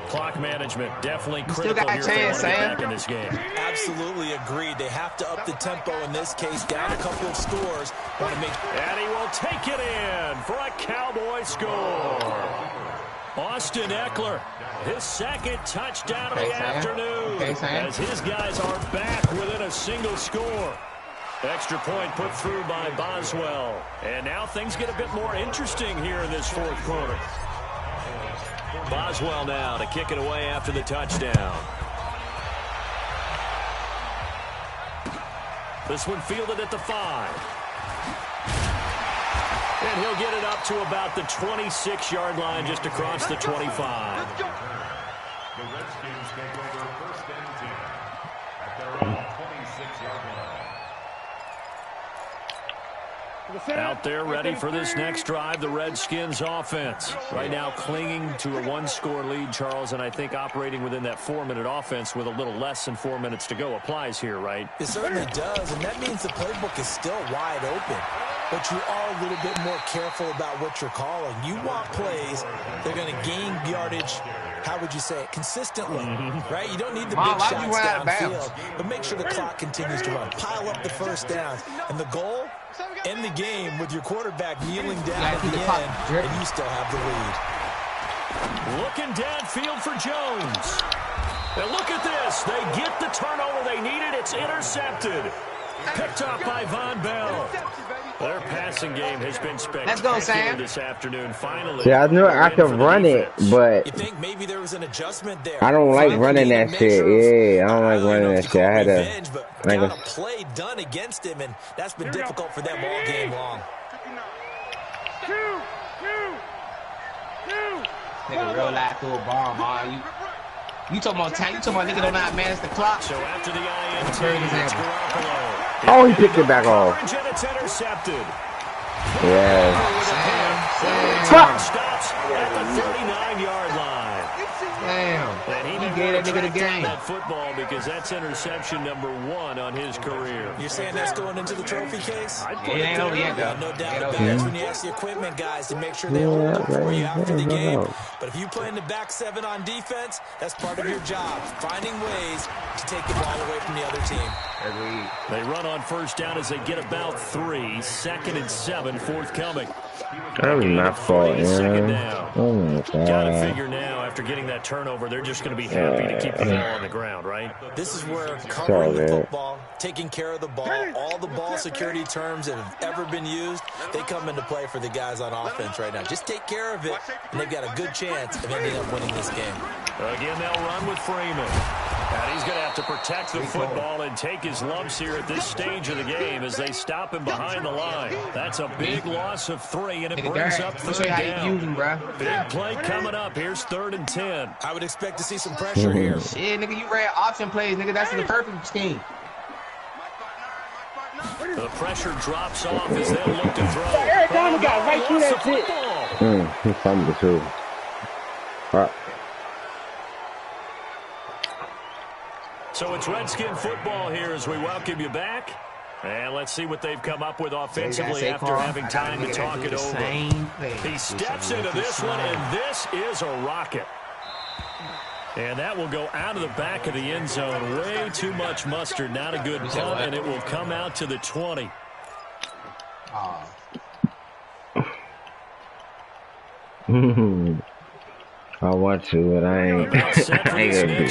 Speaker 1: Clock management definitely critical here for back in this game.
Speaker 4: Absolutely agreed. They have to up the tempo in this case. Down a couple of scores.
Speaker 1: And he will take it in for a Cowboy score. Austin Eckler, his 2nd touchdown of the afternoon. As his guys are back within a single score. Extra point put through by Boswell. And now things get a bit more interesting here in this 4th quarter. Boswell now to kick it away after the touchdown. This one fielded at the 5. And he'll get it up to about the 26-yard line just across the 25.
Speaker 6: The Redskins take over 1st and 10 at their own 26-yard line.
Speaker 1: Out there ready for this next drive, the Redskins offense. Right now clinging to a 1-score lead, Charles, and I think operating within that 4-minute offense with a little less than 4 minutes to go applies here, right?
Speaker 4: It certainly does, and that means the playbook is still wide open. But you are a little bit more careful about what you're calling. You want plays, they're going to gain yardage, how would you say it, consistently, right? You don't need the big shots downfield, but make sure the clock continues to run. Pile up the first downs. And the goal, end the game with your quarterback kneeling down at the end, and you still have the lead.
Speaker 1: Looking downfield for Jones. Now look at this. They get the turnover they needed. It's intercepted. Picked up by Von Bell. Their passing game has been spectacular this afternoon. Finally,
Speaker 2: see, I knew I could run it, but
Speaker 4: you think maybe there was an adjustment there.
Speaker 2: I don't like running that shit. Yeah, I don't like running that shit. I had
Speaker 4: a play done against him, and that's been difficult for them all game long.
Speaker 9: Nigga real life through a bomb, man. You talking about time? You talking about nigga don't know how to manage the clock?
Speaker 1: So after the INT, it's Garoppolo.
Speaker 2: Oh, he picked it back off.
Speaker 1: And it's intercepted.
Speaker 2: Yeah.
Speaker 1: Stops at the 39-yard line.
Speaker 9: Damn.
Speaker 1: And he
Speaker 9: gave that nigga the game.
Speaker 1: That football because that's interception number 1 on his career.
Speaker 4: You're saying that's going into the trophy case?
Speaker 9: It ain't over yet, though.
Speaker 4: No doubt about it. When you ask the equipment guys to make sure they hold it for you after the game. But if you play in the back 7 on defense, that's part of your job. Finding ways to take the ball away from the other team.
Speaker 1: They run on first down as they get about 3. 2nd and 7 forthcoming.
Speaker 2: That was my fault,
Speaker 1: man.
Speaker 2: Oh my God.
Speaker 1: Gotta figure now, after getting that turnover, they're just going to be happy to keep the ball on the ground, right?
Speaker 4: This is where covering the football, taking care of the ball, all the ball security terms that have ever been used, they come into play for the guys on offense right now. Just take care of it, and they've got a good chance of ending up winning this game.
Speaker 1: Again, they'll run with Freeman. And he's going to have to protect the football and take his lumps here at this stage of the game as they stop him behind the line. That's a big loss of 3, and it brings up 3rd down. Big play coming up. Here's 3rd and 10.
Speaker 4: I would expect to see some pressure here.
Speaker 9: Shit, nigga, you ran option plays, nigga. That's the perfect scheme.
Speaker 1: The pressure drops off as they'll look to throw.
Speaker 7: Eric Donald got right through that shit.
Speaker 2: He fumbled too.
Speaker 1: So it's Redskin football here as we welcome you back. And let's see what they've come up with offensively after having time to talk it over. He steps into this one, and this is a rocket. And that will go out of the back of the end zone. Way too much mustard. Not a good punt, and it will come out to the 20.
Speaker 2: I want to, but I ain't.
Speaker 1: Next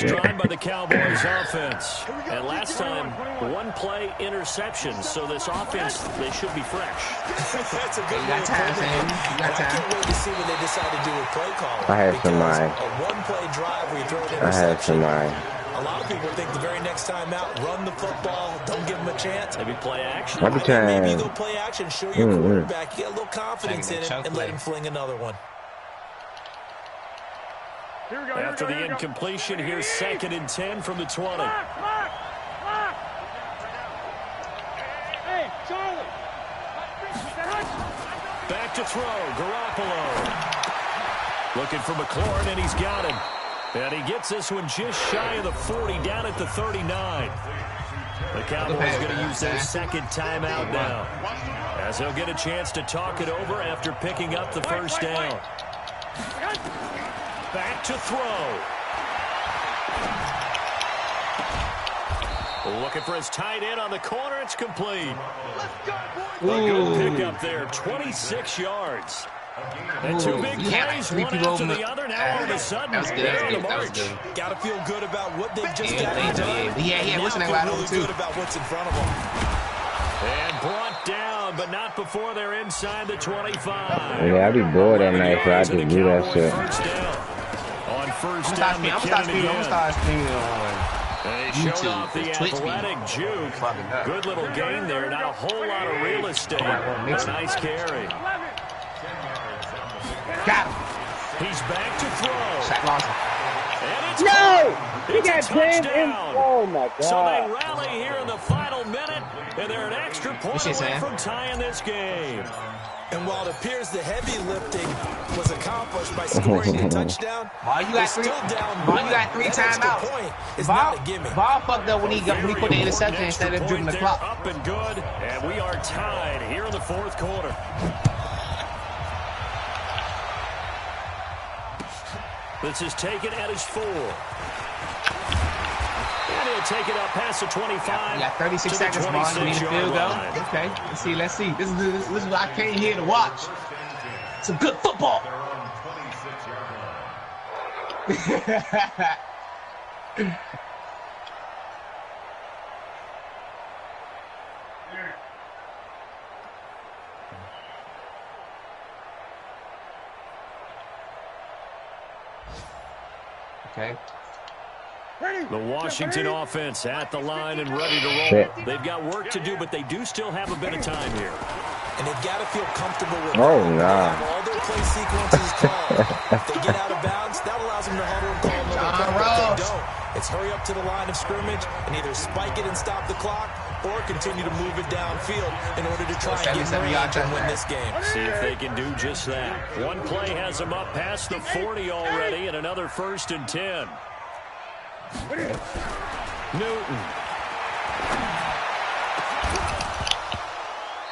Speaker 1: drive by the Cowboys offense. And last time, 1 play interception. So this offense, they should be fresh.
Speaker 4: That's a good way to put it. I can't wait to see what they decide to do with play calling.
Speaker 2: I had some mind.
Speaker 4: A 1-play drive where you throw an interception.
Speaker 2: I had some mind.
Speaker 4: A lot of people think the very next time out, run the football, don't give them a chance.
Speaker 1: Maybe play action.
Speaker 4: Maybe you go play action, show your quarterback, you get a little confidence in it, and let him fling another one.
Speaker 1: After the incompletion, here's 2nd and 10 from the 20.
Speaker 3: Hey, Charlie.
Speaker 1: Back to throw, Garoppolo. Looking for McLaurin, and he's got him. And he gets this one just shy of the 40, down at the 39. The Cowboys going to use their 2nd timeout now, as they'll get a chance to talk it over after picking up the first down. Back to throw. Looking for his tight end on the corner. It's complete. A good pickup there. 26 yards. And 2 big plays, one after the other. Now all of a sudden, they're on the march.
Speaker 4: Got to feel good about what they've just got done.
Speaker 9: Yeah, what's that
Speaker 4: about really good about what's in front of them.
Speaker 1: And brought down, but not before they're inside the 25.
Speaker 2: Yeah, I'd be bored at night, so I just do that shit.
Speaker 1: first down.
Speaker 9: I'm gonna start streaming
Speaker 1: They showed off the athletic juke. Good little gain there. Not a whole lot of real estate. A nice carry.
Speaker 9: Got him.
Speaker 1: He's back to throw.
Speaker 9: Shaq Lawson.
Speaker 1: And it's
Speaker 7: He got jammed in. Oh my God.
Speaker 1: So they rally here in the final minute, and they're an extra point away from tying this game.
Speaker 4: And while it appears the heavy lifting was accomplished by scoring a touchdown,
Speaker 9: You got three timeouts.
Speaker 4: It's not a gimme.
Speaker 9: Ball fucked up when he put the interception instead of dribbling the clock.
Speaker 1: Up and good, and we are tied here in the fourth quarter. This is taken at his 4. And he'll take it up past the 25.
Speaker 9: You got 36 seconds, Mark. We need a field goal. Okay, let's see. This is what I came here to watch. Some good football. Okay.
Speaker 1: The Washington offense at the line and ready to roll. They've got work to do, but they do still have a bit of time here.
Speaker 4: And they've got to feel comfortable with
Speaker 8: all
Speaker 4: their play sequences called. If they get out of bounds, that allows them to huddle and call another play. If they don't, it's hurry up to the line of scrimmage and either spike it and stop the clock or continue to move it downfield in order to try and get range and win this game.
Speaker 1: See if they can do just that. One play has them up past the 40 already, and another 1st and 10. Newton.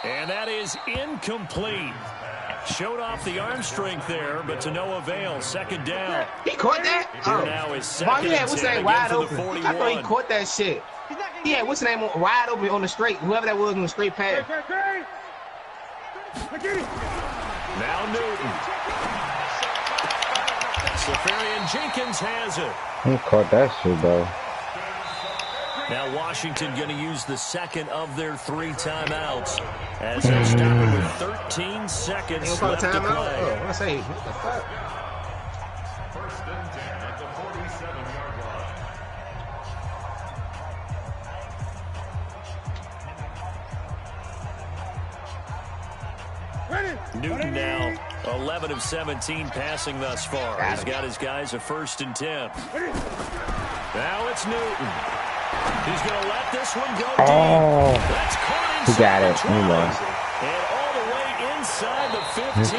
Speaker 1: And that is incomplete. Showed off the arm strength there, but to no avail. 2nd down.
Speaker 9: He caught that?
Speaker 1: Here now is 2nd and 10
Speaker 9: wide
Speaker 1: again
Speaker 9: open.
Speaker 1: for the 41.
Speaker 9: I thought he caught that shit. Yeah, what's the name? Wide open on the straight. Whoever that was on the straight pass.
Speaker 1: Now Newton. Safarian Jenkins has it.
Speaker 8: He caught that shit, though.
Speaker 1: Now Washington going to use the second of their 3 timeouts as they stop it with 13 seconds left to play.
Speaker 9: Oh, I say, what the fuck?
Speaker 6: 1st and 10 at the 47-yard line.
Speaker 1: Newton now 11 of 17 passing thus far. He's got his guys a 1st and 10. Now it's Newton. He's going to let this one go deep. That's caught
Speaker 8: he got it.
Speaker 1: And all the way inside the 15.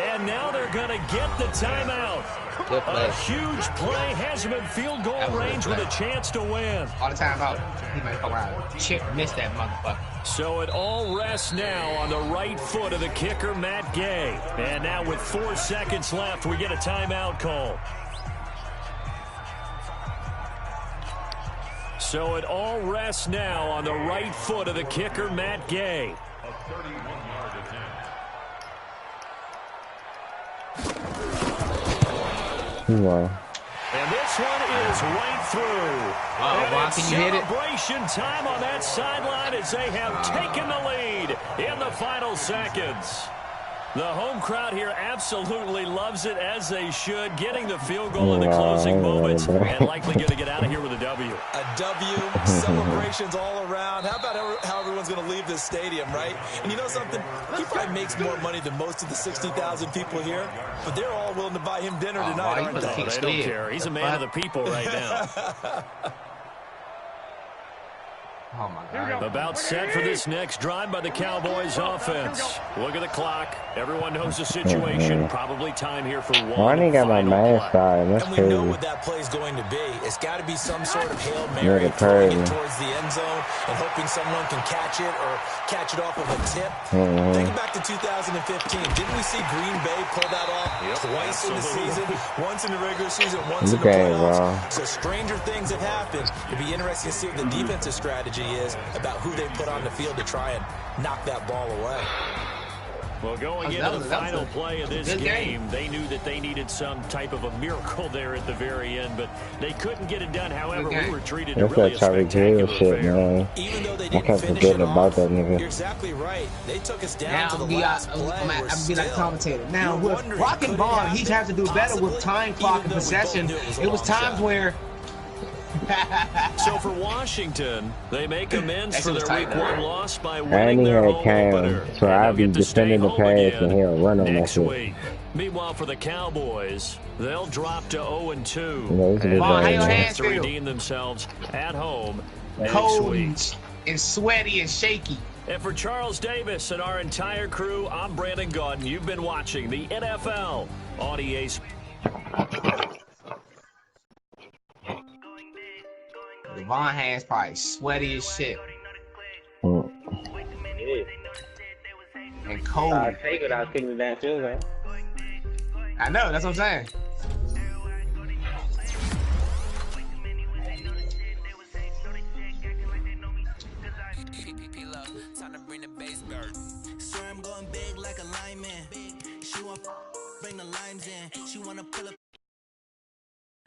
Speaker 1: And now they're going to get the timeout. A huge play has him in field goal range with a chance to win.
Speaker 9: All the time out. He might come around. Chip missed that motherfucker.
Speaker 1: So it all rests now on the right foot of the kicker, Matt Gay. And now with 4 seconds left, we get a timeout call. So it all rests now on the right foot of the kicker, Matt Gay.
Speaker 6: A 31-yard attempt.
Speaker 8: Wow.
Speaker 1: And this one is right through.
Speaker 9: Wow, can you hit it?
Speaker 1: Celebration time on that sideline as they have taken the lead in the final seconds. The home crowd here absolutely loves it, as they should, getting the field goal in the closing moments and likely going to get out of here with a W.
Speaker 4: A W, celebrations all around. How about how everyone's going to leave this stadium, right? And you know something? He probably makes more money than most of the 60,000 people here, but they're all willing to buy him dinner tonight, aren't they?
Speaker 1: They don't care. He's a man of the people right now.
Speaker 9: Oh, my God.
Speaker 1: About set for this next drive by the Cowboys offense. Look at the clock. Everyone knows the situation. Probably time here for one.
Speaker 8: I ain't got my mask on. That's
Speaker 4: and we
Speaker 8: crazy.
Speaker 4: know what that play is going to be. It's got to be some sort of Hail Mary, throwing it towards the end zone and hoping someone can catch it or catch it off of a tip. Think back to 2015. Didn't we see Green Bay pull that off twice in the season? Once in the regular season, once in the playoffs. So stranger things have happened. It'd be interesting to see what the defensive strategy is about who they put on the field to try and knock that ball away.
Speaker 1: Well, going into the final play of this game, they knew that they needed some type of a miracle there at the very end, but they couldn't get it done. However, we were treated to really a spectacular affair.
Speaker 4: Even though they didn't finish it off, you're exactly right. They took us down to the last play.
Speaker 9: I'm gonna be like commentator. Now, with Rock and Bond, he'd have to do better with time clock and possession. It was times where...
Speaker 1: So for Washington, they make amends for their week 1 loss by winning their home opener.
Speaker 8: So I'll be defending the pass and he'll run on that shit.
Speaker 1: Meanwhile, for the Cowboys, they'll drop to 0-2
Speaker 9: and
Speaker 1: chance to redeem themselves at home next
Speaker 9: cold
Speaker 1: week.
Speaker 9: And sweaty and shaky.
Speaker 1: And for Charles Davis and our entire crew, I'm Brandon Gaudin. You've been watching the NFL on EA Sports.
Speaker 9: Devon Hands probably sweaty as shit.
Speaker 7: Yeah.
Speaker 9: And cold.
Speaker 7: I take it, I'll kick the damn field goal.
Speaker 9: I know, that's what I'm saying.
Speaker 5: I'm going big like a lineman. She want bring the limes in. She wanna pull up.